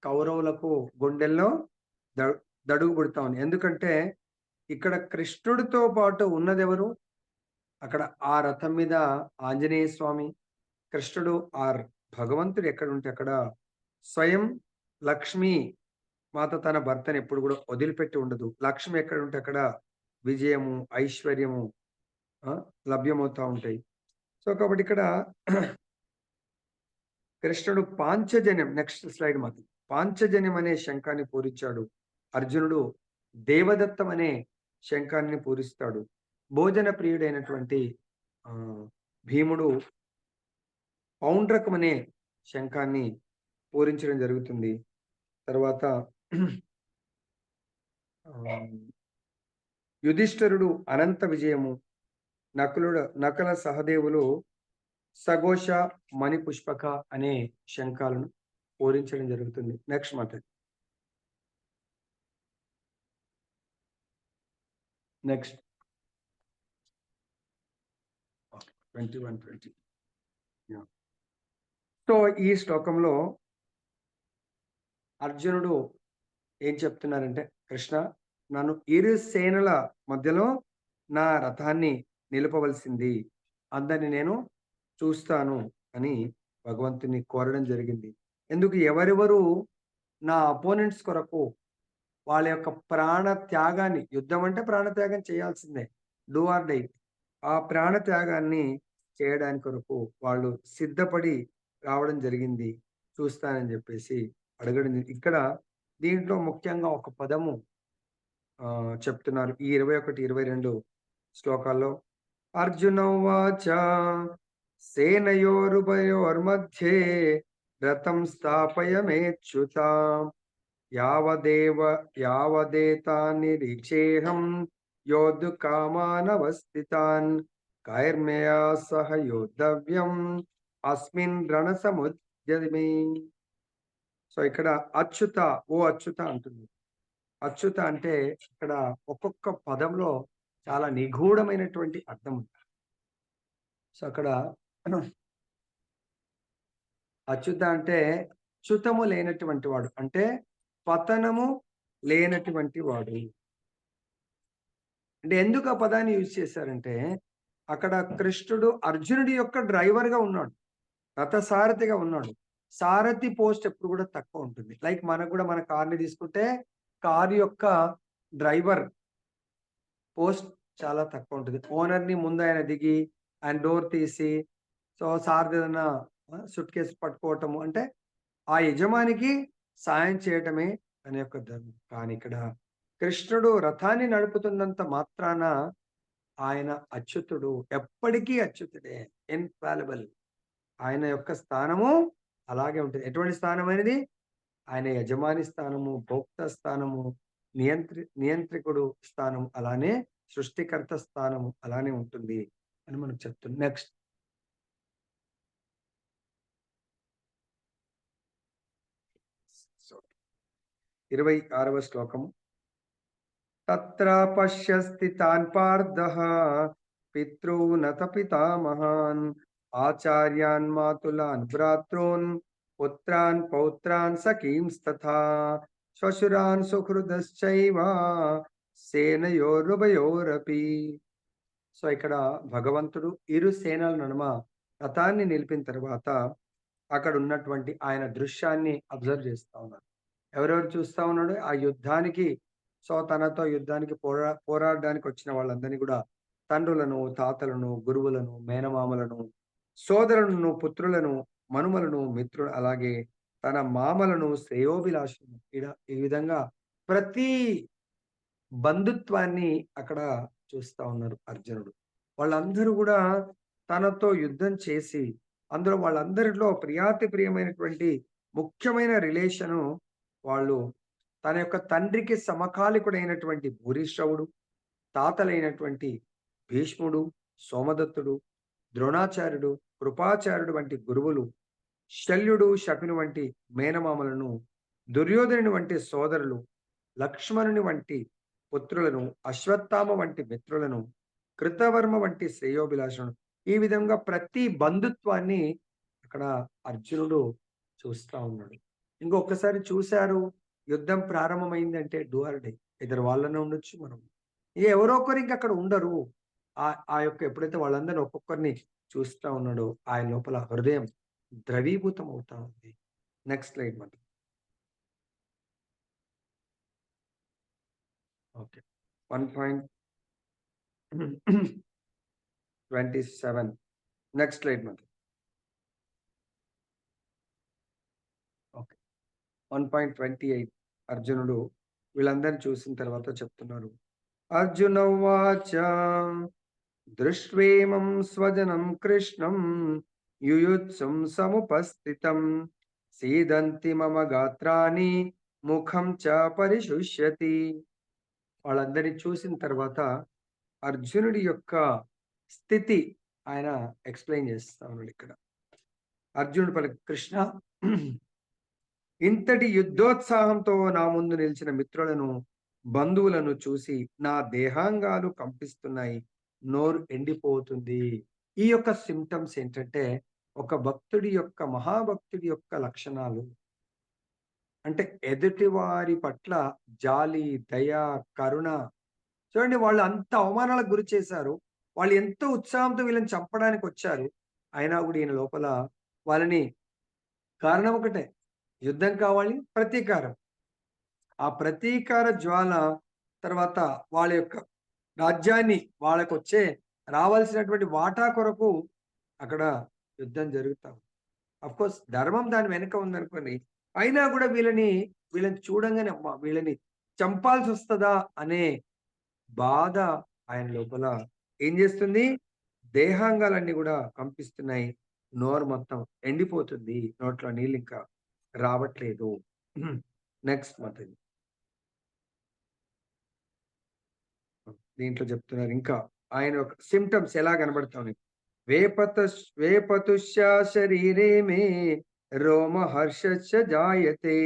కౌరవులకు గుండెల్లో దడుగు పుడతా ఉంది. ఎందుకంటే ఇక్కడ కృష్ణుడితో పాటు ఉన్నదెవరు? అక్కడ ఆ రథం మీద ఆంజనేయ స్వామి, కృష్ణుడు భగవంతుడు ఎక్కడుంటే అక్కడ స్వయం లక్ష్మీ మాత తన భర్తని ఎప్పుడు కూడా వదిలిపెట్టి ఉండదు. లక్ష్మి ఎక్కడుంటే అక్కడ విజయము, ఐశ్వర్యము లభ్యమవుతా ఉంటాయి. సో కాబట్టి ఇక్కడ కృష్ణుడు పాంచజన్యం నెక్స్ట్ స్లైడ్ మాత్రం. పాంచజన్యం అనే శంఖాన్ని పూరించాడు. అర్జునుడు దేవదత్తం అనే శంఖాన్ని పూరిస్తాడు. భోజన ప్రియుడైనటువంటి భీముడు పౌండ్రకం అనే శంఖాన్ని పూరించడం జరుగుతుంది. తర్వాత యుధిష్ఠిరుడు అనంత విజయము, నకుల సహదేవులు సఘోష, మణిపుష్పక అనే శంఖాలను పూరించడం జరుగుతుంది. నెక్స్ట్ మాట్లాడు. నెక్స్ట్ 21:20. సో ఈ శ్లోకంలో అర్జునుడు ఏం చెప్తున్నారంటే, కృష్ణ నన్ను ఇరు సేనల మధ్యలో నా రథాన్ని నిలపవలసింది, అందరిని నేను చూస్తాను అని భగవంతుని కోరడం జరిగింది. ఎందుకు? ఎవరెవరు నా అపోనెంట్స్ కొరకు వాళ్ళ యొక్క ప్రాణ త్యాగాన్ని, యుద్ధం అంటే ప్రాణ త్యాగం చేయాల్సిందే, డూ ఆర్ డై, ఆ ప్రాణ త్యాగాన్ని చేయడానికి కొరకు వాళ్ళు సిద్ధపడి రావడం జరిగింది, చూస్తానని చెప్పేసి అడగడం. ఇక్కడ దీంట్లో ముఖ్యంగా ఒక పదము చెప్తున్నారు ఈ 21, 22 శ్లోకాల్లో. అర్జునోవాచ సేనయోరుభయోర్మధ్యే రథం స్థాపయమేచ్యుతాం యావదేతానిరీక్షేహం యోద్ధు కామానవస్థితాన్ కైర్మయా సహ యోద్ధవ్యం అస్మిన్ రణసముద్యమే. సో ఇక్కడ అచ్యుత, ఓ అచ్యుత అంటుంది. అచ్యుత అంటే ఇక్కడ ఒక్కొక్క పదంలో చాలా నిగూఢమైనటువంటి అర్థం ఉంది. సో అక్కడ అచ్యుత అంటే చ్యుతము లేనటువంటి వాడు, అంటే పతనము లేనటువంటి వాడు. అంటే ఎందుకు ఆ పదాన్ని యూజ్ చేశారంటే, అక్కడ కృష్ణుడు అర్జునుడి యొక్క డ్రైవర్గా ఉన్నాడు, రథసారథిగా ఉన్నాడు. సారథి పోస్ట్ ఎప్పుడు కూడా తక్కువ ఉంటుంది. లైక్ మనకు కూడా మన కార్ని తీసుకుంటే కార్ యొక్క డ్రైవర్ పోస్ట్ చాలా తక్కువ ఉంటుంది. ఓనర్ని ముందు ఆయన దిగి ఆయన డోర్ తీసి, సో సారథి ఏదైనా సుట్ కేసు పట్టుకోవటము అంటే ఆ యజమానికి సాయం చేయటమే తన యొక్క ధర్మం. కానీ ఇక్కడ కృష్ణుడు రథాన్ని నడుపుతున్నంత మాత్రాన ఆయన అచ్యుతుడు, ఎప్పటికీ అచ్యుతుడే, ఇన్ఫాలిబుల్. ఆయన యొక్క స్థానము అలాగే ఉంటుంది. ఎటువంటి స్థానం అనేది? ఆయన యజమాని స్థానము, భోక్త స్థానము, నియంత్రికుడు స్థానం, అలానే సృష్టికర్త స్థానము అలానే ఉంటుంది అని మనం చెప్తున్నాం. నెక్స్ట్ 26వ శ్లోకము. తత్ర పశ్యస్తి తాన్ పార్థః పితॄనత పితామహాన్ ఆచార్యాన్ మాతులాన్ భ్రాతॄన్ పుత్రాన్ పౌత్రాన్ సఖీంస్తథా శ్వశురాన్ సుహృదశ్చైవ సేనయోరుభయోరపి. సో ఇక్కడ భగవంతుడు ఇరు సేనల నడుమ రథాన్ని నిలిపిన తర్వాత అక్కడ ఉన్నటువంటి ఆయన దృశ్యాన్ని అబ్జర్వ్ చేస్తా ఉన్నారు. ఎవరెవరు చూస్తా ఉన్నాడు? ఆ యుద్ధానికి, సో తనతో యుద్ధానికి పోరాడడానికి వచ్చిన వాళ్ళందరినీ కూడా తండ్రులను, తాతలను, గురువులను, మేనమామలను, సోదరులను, పుత్రులను, మనుమలను, మిత్రులు, అలాగే తన మామలను, శ్రేయోభిలాషులను, ఈ విధంగా ప్రతి బంధుత్వాన్ని అక్కడ చూస్తా ఉన్నారు అర్జునుడు. వాళ్ళందరూ కూడా తనతో యుద్ధం చేసి, అందులో వాళ్ళందరిలో ప్రియమైనటువంటి ముఖ్యమైన రిలేషను వాళ్ళు తన యొక్క తండ్రికి సమకాలికుడైనటువంటి భూరిశ్రవుడు, తాతలైనటువంటి భీష్ముడు, సోమదత్తుడు, ద్రోణాచార్యుడు, కృపాచార్యుడు వంటి గురువులు, శల్యుడు, శకుని వంటి మేనమామలను, దుర్యోధనుని వంటి సోదరులు, లక్ష్మణుని వంటి పుత్రులను, అశ్వత్థామ వంటి మిత్రులను, కృతవర్మ వంటి శ్రేయోభిలాషులను, ఈ విధంగా ప్రతి బంధుత్వాన్ని అక్కడ అర్జునుడు చూస్తా ఉన్నాడు. ఇంకొకసారి చూశారు, యుద్ధం ప్రారంభమైందంటే డూ ఆర్ డై, ఇద్దరు వాళ్ళనే ఉండొచ్చు, మనం ఎవరో ఒకరు ఇంకా అక్కడ ఉండరు. ఆ యొక్క ఎప్పుడైతే వాళ్ళందరినీ ఒక్కొక్కరిని చూస్తా ఉన్నాడో ఆయన లోపల హృదయం ద్రవీభూతం అవుతా ఉంది. నెక్స్ట్ స్లైడ్ మనం. ఓకే, 1.27 నెక్స్ట్ స్లైడ్ మనం. ఓకే, 1.28 అర్జునుడు వీళ్ళందరినీ చూసిన తర్వాత చెప్తున్నారు. అర్జున ఉవాచ దృష్ట్వేమం స్వజనం కృష్ణం యుయుత్సుం సముపస్థితం సీదంతి మమ గాత్రాని ముఖం చ పరిశుష్యతి. వాళ్ళందరినీ చూసిన తర్వాత అర్జునుడి యొక్క స్థితి ఆయన ఎక్స్ప్లెయిన్ చేస్తా ఉన్నాడు. ఇక్కడ అర్జునుడు పలికి, కృష్ణ, ఇంతటి యుద్ధోత్సాహంతో నా ముందు నిలిచిన మిత్రులను, బంధువులను చూసి నా దేహాంగాలు కంపిస్తున్నాయి, నోరు ఎండిపోతుంది. ఈ యొక్క సిమ్టమ్స్ ఏంటంటే ఒక భక్తుడి యొక్క, మహాభక్తుడి యొక్క లక్షణాలు. అంటే ఎదుటి వారి పట్ల జాలి, దయ, కరుణ. చూడండి, వాళ్ళు అంత అవమానాలకు గురి చేశారు, వాళ్ళు ఎంతో ఉత్సాహంతో వీళ్ళని చంపడానికి వచ్చారు, అయినా కూడా ఈయన లోపల వాళ్ళని, కారణం ఒకటే, యుద్ధం కావాలి, ప్రతీకారం. ఆ ప్రతీకార జ్వాల తర్వాత వాళ్ళ యొక్క రాజ్యాన్ని, వాళ్ళకు రావాల్సినటువంటి వాటా కొరకు అక్కడ యుద్ధం జరుగుతాం. అఫ్ కోర్స్ ధర్మం దాని వెనుక ఉందనుకోండి, అయినా కూడా వీళ్ళని చూడంగానే వీళ్ళని చంపాల్సి వస్తుందా అనే బాధ ఆయన లోపల ఏం చేస్తుంది? దేహాంగాలన్నీ కూడా కంపిస్తున్నాయి, నోరు మొత్తం ఎండిపోతుంది, నోట్లో నీళ్ళు ఇంకా రావట్లేదు. నెక్స్ట్ మతం దీంట్లో చెప్తున్నారు ఇంకా ఆయన యొక్క సిమ్టమ్స్ ఎలా కనబడతాయి. వేపతుష్యా శరీరే మే రోమహర్షశ్చ జాయతే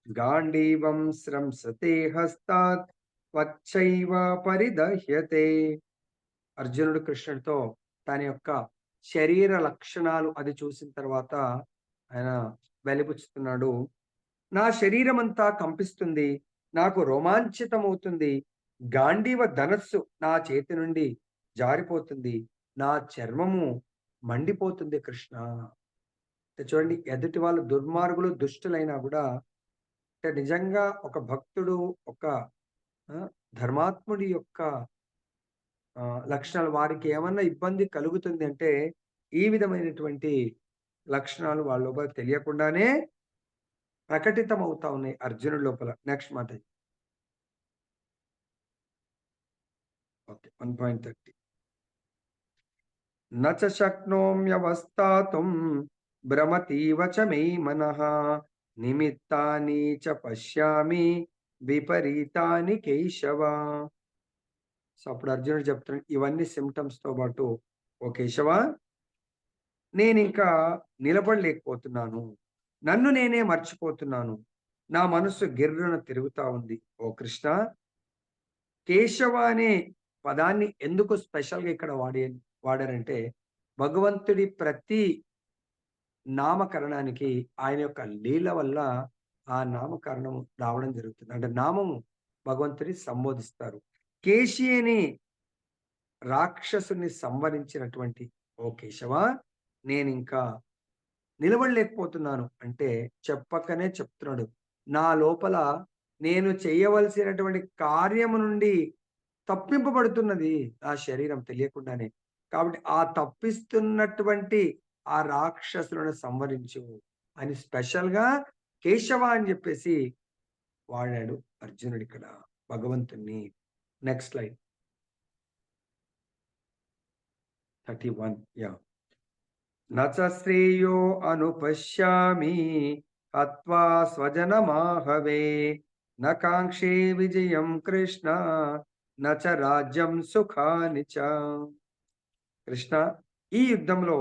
గాండీవం స్రంసతే హస్తాత్ త్వచ్చైవ పరిదహ్యతే. అర్జునుడు కృష్ణుడితో తన యొక్క శరీర లక్షణాలు అది చూసిన తర్వాత ఆయన వెలిపుచ్చుతున్నాడు. నా శరీరం అంతా కంపిస్తుంది, నాకు రోమాంచితమవుతుంది, గాంధీవ ధనస్సు నా చేతి నుండి జారిపోతుంది, నా చర్మము మండిపోతుంది కృష్ణ. చూడండి, ఎదుటి వాళ్ళు దుర్మార్గులు దుష్టులైనా కూడా అంటే నిజంగా ఒక భక్తుడు ఒక ధర్మాత్ముడి యొక్క లక్షణాలు వారికి ఏమన్నా ఇబ్బంది కలుగుతుంది అంటే ఈ విధమైనటువంటి లక్షణాలు వాళ్ళ లోపల తెలియకుండానే ప్రకటితం అవుతా ఉన్నాయి అర్జునుడి లోపల. నెక్స్ట్ మాట. ఓకే, 1.30. నచ శక్నోమ్యవస్థాతుం భ్రమతీవ చ మే మనః నిమిత్తాని చ పశ్యామి విపరీతాని కేశవ. సో అప్పుడు అర్జునుడు చెప్తున్నాడు, ఇవన్నీ సిమ్టమ్స్ తో పాటు, ఓ కేశవ, నేను ఇంకా నిలబడలేకపోతున్నాను, నన్ను నేనే మర్చిపోతున్నాను, నా మనసు గిర్రున తిరుగుతా ఉంది. ఓ కృష్ణ, కేశవ అనే పదాన్ని ఎందుకు స్పెషల్గా ఇక్కడ వాడారంటే భగవంతుడి ప్రతి నామకరణానికి ఆయన యొక్క లీల వల్ల ఆ నామకరణం రావడం జరుగుతుంది. అంటే నామము భగవంతుని సంబోధిస్తారు. కేశి అని రాక్షసుని సంవరించినటువంటి ఓ కేశవ, నేను ఇంకా నిలబడలేకపోతున్నాను అంటే చెప్పకనే చెప్తున్నాడు, నా లోపల నేను చేయవలసినటువంటి కార్యము నుండి తప్పింపబడుతున్నది ఆ శరీరం తెలియకుండానే. కాబట్టి ఆ తప్పిస్తున్నటువంటి ఆ రాక్షసులను సంవరించు అని స్పెషల్గా కేశవ అని చెప్పేసి వాడాడు అర్జునుడు ఇక్కడ భగవంతుణ్ణి. Next line 31. యా. నచ శ్రేయో అనుపశ్యామి హత్వా స్వజనమాహవే నకాంక్షే విజయం కృష్ణ నచ రాజ్యం సుఖాని చ. కృష్ణ, ఈ యుద్ధంలో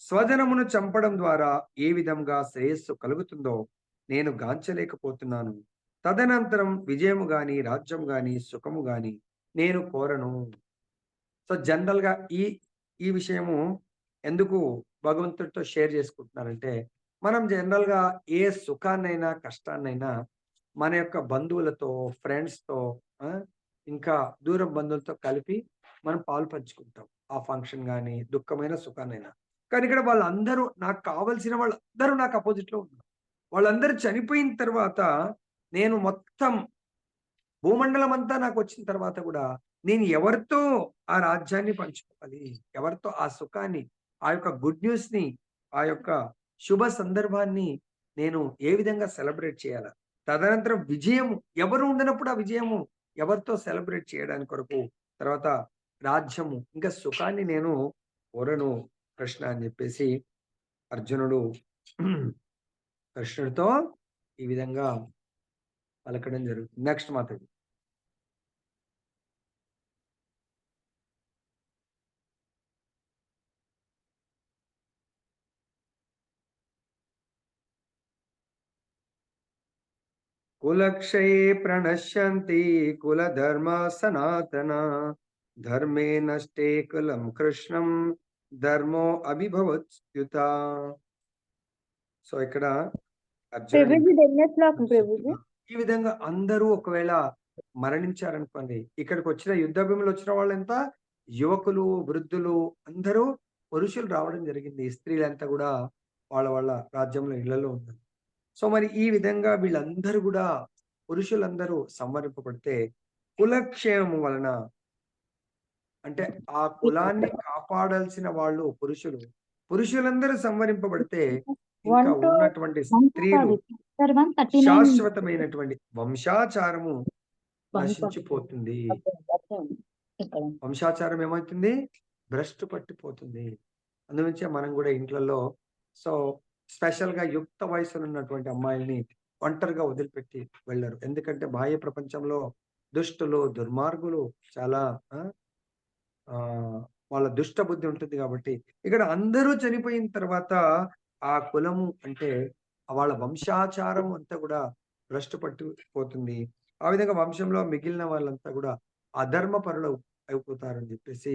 స్వజనమును చంపడం ద్వారా ఏ విధంగా శ్రేయస్సు కలుగుతుందో నేను గాంచలేకపోతున్నాను. తదనంతరం విజయము గాని రాజ్యం గాని సుఖము గాని నేను కోరను. సో జనరల్ గా ఈ విషయము ఎందుకు భగవంతుడితో షేర్ చేసుకుంటున్నారంటే, మనం జనరల్ గా ఏ సుఖాన్నైనా కష్టాన్నైనా మన యొక్క బంధువులతో, ఫ్రెండ్స్తో, ఇంకా దూరం బంధువులతో కలిపి మనం పాలు పంచుకుంటాం ఆ ఫంక్షన్ కానీ దుఃఖమైన సుఖాన్నైనా. కానీ ఇక్కడ వాళ్ళందరూ నాకు కావలసిన వాళ్ళందరూ నాకు అపోజిట్ లో ఉన్నారు. వాళ్ళందరూ చనిపోయిన తర్వాత నేను మొత్తం భూమండలం అంతా నాకు వచ్చిన తర్వాత కూడా నేను ఎవరితో ఆ రాజ్యాన్ని పంచుకోవాలి, ఎవరితో ఆ సుఖాన్ని, ఆ యొక్క గుడ్ న్యూస్ ని, ఆ యొక్క శుభ సందర్భాన్ని నేను ఏ విధంగా సెలబ్రేట్ చేయాలా, తదనంతరం విజయము ఎవరు ఉండనప్పుడు ఆ విజయము ఎవరితో సెలబ్రేట్ చేయడానికి కొరకు, తర్వాత రాజ్యము ఇంకా సుఖాన్ని నేను కోరను కృష్ణ అని చెప్పేసి అర్జునుడు కృష్ణుడితో ఈ విధంగా పలకడం జరుగుతుంది. నెక్స్ట్ మాట్లాడు. కులక్షయే ప్రణశ్యంతి కుల ధర్మ సనాతన ధర్మే నష్టే కులం కృష్ణం ధర్మో అభిభవత్యుత. సో ఇక్కడ ఈ విధంగా అందరూ ఒకవేళ మరణించారనుకోండి, ఇక్కడికి వచ్చిన యుద్ధ భూమిలో వచ్చిన వాళ్ళు ఎంత యువకులు, వృద్ధులు, అందరూ పురుషులు రావడం జరిగింది. స్త్రీలంతా కూడా వాళ్ళ వాళ్ళ రాజ్యంలో ఇళ్లలో ఉన్నారు. సో మరి ఈ విధంగా వీళ్ళందరూ కూడా పురుషులందరూ సంవరింపబడితే కులక్షేమం వలన, అంటే ఆ కులాన్ని కాపాడాల్సిన వాళ్ళు పురుషులందరూ సంవరింపబడితే ఇంకా ఉన్నటువంటి స్త్రీలు శాశ్వతమైనటువంటి వంశాచారము నశించిపోతుంది. వంశాచారం ఏమవుతుంది? భ్రష్టు పట్టిపోతుంది. అందుగురించే మనం కూడా ఇంట్లలో సో స్పెషల్ గా యుక్త వయసులో ఉన్నటువంటి అమ్మాయిల్ని ఒంటరిగా వదిలిపెట్టి వెళ్ళరు. ఎందుకంటే బాహ్య ప్రపంచంలో దుష్టులు, దుర్మార్గులు చాలా వాళ్ళ దుష్ట బుద్ధి ఉంటుంది కాబట్టి ఇక్కడ అందరూ చనిపోయిన తర్వాత ఆ కులము అంటే వాళ్ళ వంశాచారం అంతా కూడా భ్రష్టు పట్టిపోతుంది. ఆ విధంగా వంశంలో మిగిలిన వాళ్ళంతా కూడా అధర్మ పరులు అయిపోతారని చెప్పేసి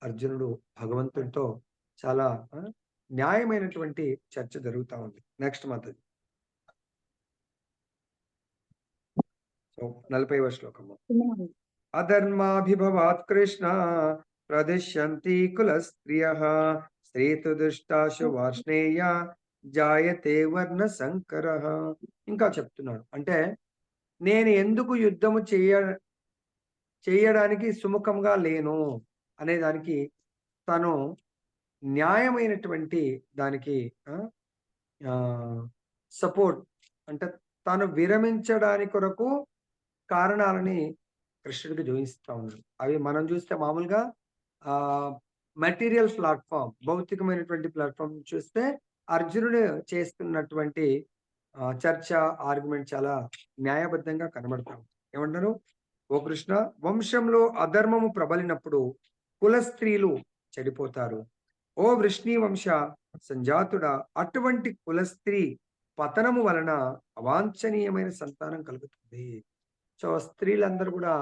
అర్జునుడు భగవంతుడితో చాలా న్యాయమైనటువంటి చర్చ జరుగుతా ఉంది. Next month. సో 40వ శ్లోకము. అధర్మాభిభవాత్ కృష్ణ ప్రదిశ్యంతి కుల స్త్రియః స్త్రీతు దుష్టాశు వార్ష్ణేయ జాయతే వర్ణ సంకరః. ఇంకా చెప్తున్నాడు అంటే నేను ఎందుకు యుద్ధము చేయడానికి సుముఖంగా లేను అనే దానికి తను న్యాయమైనటువంటి దానికి సపోర్ట్ అంటే తాను విరమించడానికి కొరకు కారణాలని కృష్ణుడికి చూపిస్తా ఉన్నాడు. అవి మనం చూస్తే మామూలుగా మెటీరియల్ ప్లాట్ఫామ్, భౌతికమైనటువంటి ప్లాట్ఫామ్ చూస్తే అర్జునుడు చేస్తున్నటువంటి చర్చ ఆర్గ్యుమెంట్ చాలా న్యాయబద్ధంగా కనబడతాం. ఏమంటారు? ఓ కృష్ణ, వంశంలో అధర్మము ప్రబలినప్పుడు కుల స్త్రీలు చెడిపోతారు. ఓ వృష్ణి వంశ సంజాతుడా, అటువంటి కుల స్త్రీ పతనము వలన అవాంఛనీయమైన సంతానం కలుగుతుంది. సో స్త్రీలందరూ కూడా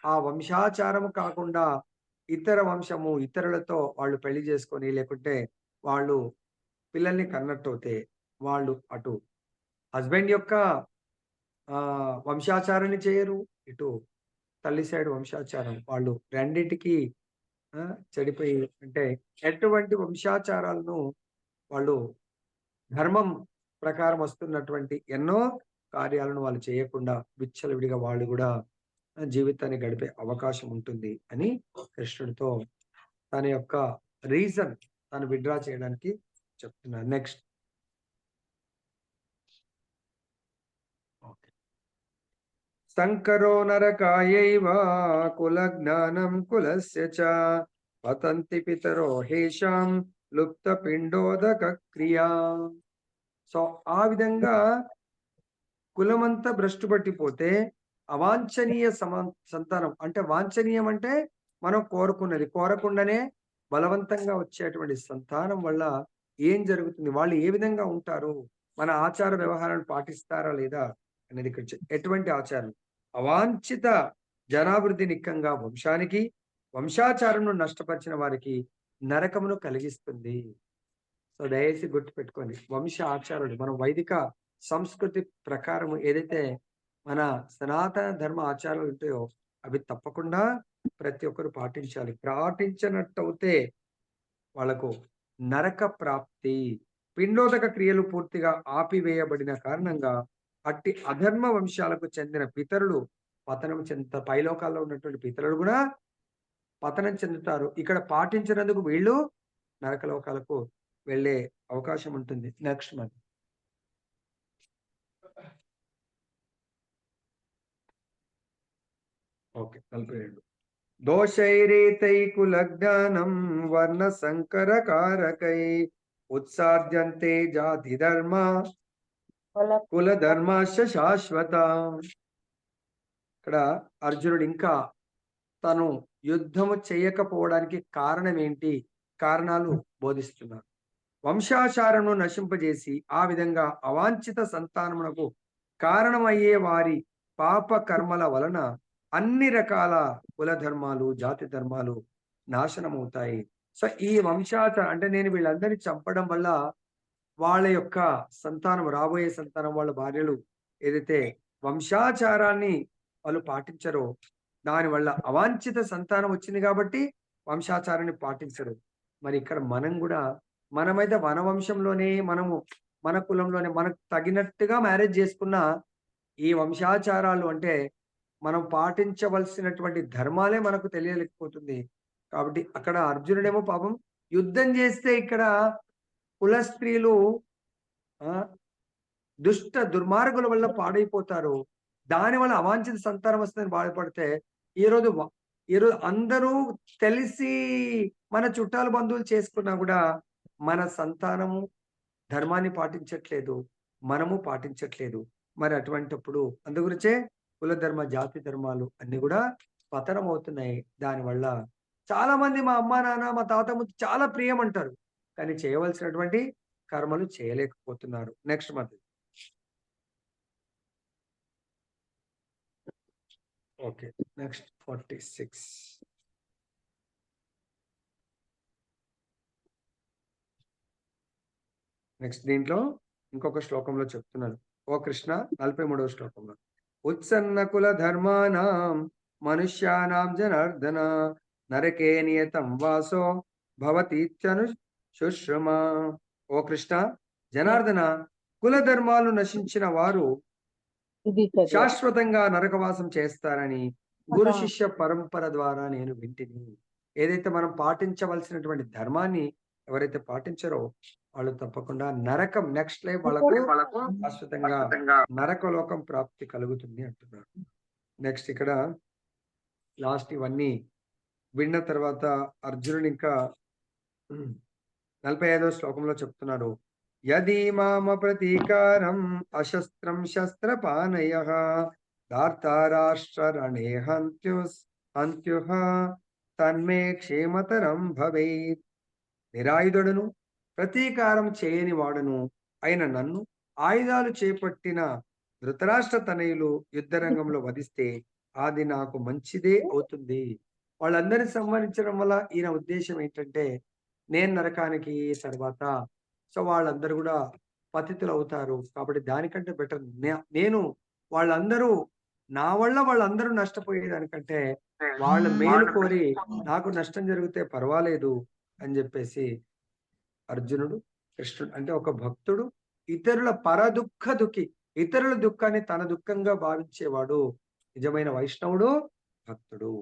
ఆ వంశాచారము కాకుండా ఇతర వంశము ఇతరులతో వాళ్ళు పెళ్లి చేసుకొని లేకుంటే వాళ్ళు పిల్లల్ని కన్నట్టయితే వాళ్ళు అటు హస్బెండ్ యొక్క వంశాచారాన్ని చేయరు, ఇటు తల్లి సైడ్ వంశాచారం, వాళ్ళు రెండింటికి చెడిపోయి అంటే ఎటువంటి వంశాచారాలను వాళ్ళు ధర్మం ప్రకారం వస్తున్నటువంటి ఎన్నో కార్యాలను వాళ్ళు చేయకుండా విచ్చలవిడిగా వాళ్ళు కూడా జీవితాన్ని గడిపే అవకాశం ఉంటుంది అని కృష్ణుడితో తన యొక్క రీజన్ తను విడ్రా చేయడానికి చెప్తున్నారు. నెక్స్ట్. సంకరో నరకాయైవ కుల జ్ఞానం కులస్య చ పతంతి పితరో హేషాం లుప్త పిండోదక క్రియా. సో ఆ విధంగా కులమంతా భ్రష్టు పట్టిపోతే అవాంఛనీయ సంతానం అంటే వాంఛనీయం అంటే మనం కోరుకున్నది, కోరకుండానే బలవంతంగా వచ్చేటువంటి సంతానం వల్ల ఏం జరుగుతుంది, వాళ్ళు ఏ విధంగా ఉంటారు, మన ఆచార వ్యవహారాన్ని పాటిస్తారా లేదా అనేది ఇక్కడ ఎటువంటి ఆచారం అవాంఛిత జనాభివృద్ధి నిక్కంగా వంశానికి వంశాచారంను నష్టపరిచిన వారికి నరకమును కలిగిస్తుంది. సో దయచేసి గుర్తుపెట్టుకోండి, వంశ ఆచారాలు మనం వైదిక సంస్కృతి ప్రకారం ఏదైతే మన సనాతన ధర్మ ఆచారాలు ఉంటాయో అవి తప్పకుండా ప్రతి ఒక్కరు పాటించాలి. పాటించినట్టయితే వాళ్లకు నరక ప్రాప్తి, పిండోదక క్రియలు పూర్తిగా ఆపివేయబడిన కారణంగా అట్టి అధర్మ వంశాలకు చెందిన పితరులు పతనం చెందుతారు. పైలోకాల్లో ఉన్నటువంటి పితరులు కూడా పతనం చెందుతారు. ఇక్కడ పాటించినందుకు వీళ్ళు నరకలోకాలకు వెళ్ళే అవకాశం ఉంటుంది. Next month. ఓకే, 42. దోషైరేతై కుల జ్ఞానం వర్ణ సంకర కారకై ఉత్సాద్యంతే జాతి ధర్మ కుల ధర్మాశ శాశ్వత. ఇక్కడ అర్జునుడు ఇంకా తను యుద్ధము చేయకపోవడానికి కారణం ఏంటి, కారణాలు బోధిస్తున్నారు. వంశాచారమును నశింపజేసి ఆ విధంగా అవాంఛిత సంతానమునకు కారణమయ్యే వారి పాప కర్మల వలన అన్ని రకాల కుల ధర్మాలు జాతి ధర్మాలు నాశనమవుతాయి. సో ఈ వంశాచారం అంటే నేను వీళ్ళందరినీ చంపడం వల్ల వాళ్ళ యొక్క సంతానం, రాబోయే సంతానం, వాళ్ళ భార్యలు ఏదైతే వంశాచారాన్ని వాళ్ళు పాటించరో దానివల్ల అవాంఛిత సంతానం వచ్చింది కాబట్టి వంశాచారాన్ని పాటించరు. మరి ఇక్కడ మనం కూడా మనమైతే మన వంశంలోనే మనము మన కులంలోనే మనకు తగినట్టుగా మ్యారేజ్ చేసుకున్న ఈ వంశాచారాలు అంటే మనం పాటించవలసినటువంటి ధర్మాలే మనకు తెలియలేకపోతుంది. కాబట్టి అక్కడ అర్జునుడేమో పాపం యుద్ధం చేస్తే ఇక్కడ కుల స్త్రీలు దుష్ట దుర్మార్గుల వల్ల పాడైపోతారు, దానివల్ల అవాంఛిత సంతానం వస్తుందని బాధపడితే ఈరోజు అందరూ తెలిసి మన చుట్టాలు బంధువులు చేసుకున్నా కూడా మన సంతానము ధర్మాన్ని పాటించట్లేదు, మనము పాటించట్లేదు. మరి అటువంటిప్పుడు అందుగురించే కుల ధర్మ జాతి ధర్మాలు అన్ని కూడా పతనం అవుతున్నాయి. దానివల్ల చాలా మంది మా అమ్మ నాన్న మా తాత ముత్త చాలా ప్రియం అంటారు, కానీ చేయవలసినటువంటి కర్మలు చేయలేకపోతున్నారు. Next month. Okay, next 46. Next దీంట్లో ఇంకొక శ్లోకంలో చెప్తున్నారు. ఓ కృష్ణ 43వ శ్లోకంలో, ఉత్సన్న కుల ధర్మానాం మనుష్యానాం జనార్దన నరకే నియతం వాసో భవతీత్యను శుశ్రుమ. ఓ కృష్ణ జనార్దన, కుల ధర్మాలు నశించిన వారు ఇది చదివా. శాశ్వతంగా నరకవాసం చేస్తారని గురు శిష్య పరంపర ద్వారా నేను వింటిని. ఏదైతే మనం పాటించవలసినటువంటి ధర్మాన్ని ఎవరైతే పాటించారో వాళ్ళు తప్పకుండా నరకం, నెక్స్ట్ లైఫ్ వాళ్ళకు శాశ్వతంగా నరకలోకం ప్రాప్తి కలుగుతుంది అంటున్నారు. నెక్స్ట్ ఇక్కడ లాస్ట్ ఇవన్నీ విన్న తర్వాత అర్జునుడు ఇంకా 45వ శ్లోకంలో చెప్తున్నారు. యది మామ ప్రతీకారం అశస్త్రం శస్త్రపానయః దార్తారాష్ట్రరణే హంత్యుః తన్మే క్షేమతరం భవేత్. నిరాయుధుడును ప్రతీకారం చేయని వాడును అయిన నన్ను ఆయుధాలు చేపట్టిన ధృతరాష్ట్ర తనయులు యుద్ధరంగంలో వధిస్తే అది నాకు మంచిదే అవుతుంది. వాళ్ళందరినీ సంహరించడం వల్ల ఈయన ఉద్దేశం ఏంటంటే నేను నరకానికి తర్వాత సో వాళ్ళందరూ కూడా పతితులు అవుతారు, కాబట్టి దానికంటే బెటర్ నేను వాళ్ళందరూ నా వల్ల వాళ్ళందరూ నష్టపోయేదానికంటే వాళ్ళ మేలు కోరి నాకు నష్టం జరిగితే పర్వాలేదు అని చెప్పేసి అర్జునుడు, కృష్ణుడు అంటే ఒక భక్తుడు ఇతరుల దుఃఖి, ఇతరుల దుఃఖాన్ని తన దుఃఖంగా భావించేవాడు నిజమైన వైష్ణవుడు, భక్తుడు.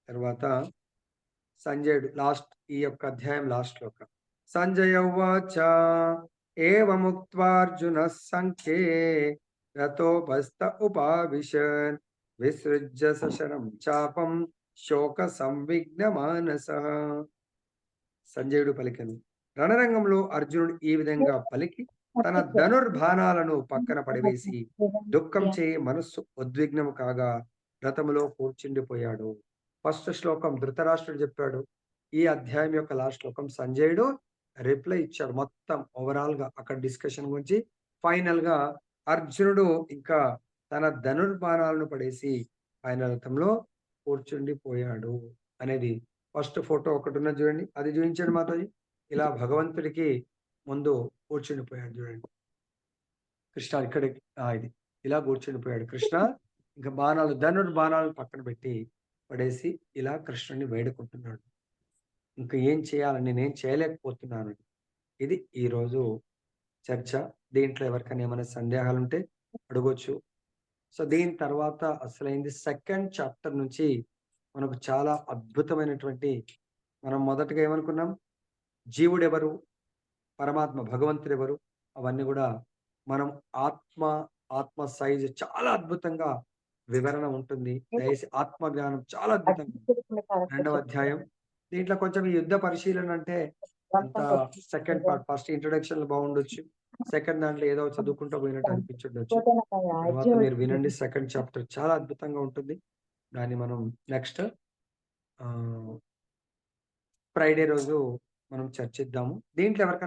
తర్వాత సంజయుడు లాస్ట్, ఈ యొక్క అధ్యాయం లాస్ట్ లో సంజయ ఉవాచ ఏవముక్త్వార్జున సంఖ్యే రతోపస్థ ఉపావిశన్ విసృజ్య సశరం చాపం శోక సంవిఘ్న మానస. సంజయుడు పలికెను. రణరంగంలో అర్జునుడు ఈ విధంగా పలికి తన ధనుర్బాణాలను పక్కన పడవేసి దుఃఖం చే మనస్సు ఉద్విగ్నము కాగా రథములో కూర్చుండిపోయాడు. ఫస్ట్ శ్లోకం ధృతరాష్ట్రుడు చెప్పాడు, ఈ అధ్యాయం యొక్క లాస్ట్ శ్లోకం సంజయుడు రిప్లై ఇచ్చాడు. మొత్తం ఓవరాల్ గా అక్కడ డిస్కషన్ గురించి ఫైనల్ గా అర్జునుడు ఇంకా తన ధనుర్బాణాలను పడేసి ఆయన రథంలో కూర్చుండిపోయాడు అనేది ఫస్ట్ ఫోటో ఒకటి ఉన్నది చూడండి, అది చూపించండి మాతాజీ. ఇలా భగవంతుడికి ముందు కూర్చుండిపోయాడు చూడండి కృష్ణ, ఇక్కడ ఇది ఇలా కూర్చుండిపోయాడు కృష్ణ. ఇంకా ధనుర్బాణాలను పక్కన పెట్టి పడేసి ఇలా కృష్ణుడిని వేడుకుంటున్నాడు. ఇంకా ఏం చేయాలని, నేనేం చేయలేకపోతున్నాను. ఇది ఈరోజు చర్చ. దీంట్లో ఎవరికైనా ఏమైనా సందేహాలు ఉంటే అడగొచ్చు. సో దీని తర్వాత అసలైంది సెకండ్ చాప్టర్ నుంచి మనకు చాలా అద్భుతమైనటువంటి, మనం మొదటగా ఏమనుకున్నాం, జీవుడు ఎవరు, పరమాత్మ భగవంతుడు ఎవరు, అవన్నీ కూడా మనం ఆత్మ సైజు చాలా అద్భుతంగా వివరణ ఉంటుంది. దయచేసి ఆత్మ జ్ఞానం చాలా అద్భుతంగా. 2వ అధ్యాయం దీంట్లో కొంచెం ఈ యుద్ధ పరిశీలన అంటే అంత సెకండ్ పార్ట్, ఫస్ట్ ఇంట్రొడక్షన్ బాగుండొచ్చు, సెకండ్ దాంట్లో ఏదో చదువుకుంటూ పోయినట్టు అనిపించుండొచ్చు. తర్వాత మీరు వినండి, సెకండ్ చాప్టర్ చాలా అద్భుతంగా ఉంటుంది. దాన్ని మనం నెక్స్ట్ ఫ్రైడే రోజు మనం చర్చిద్దాము. దీంట్లో ఎవరికైనా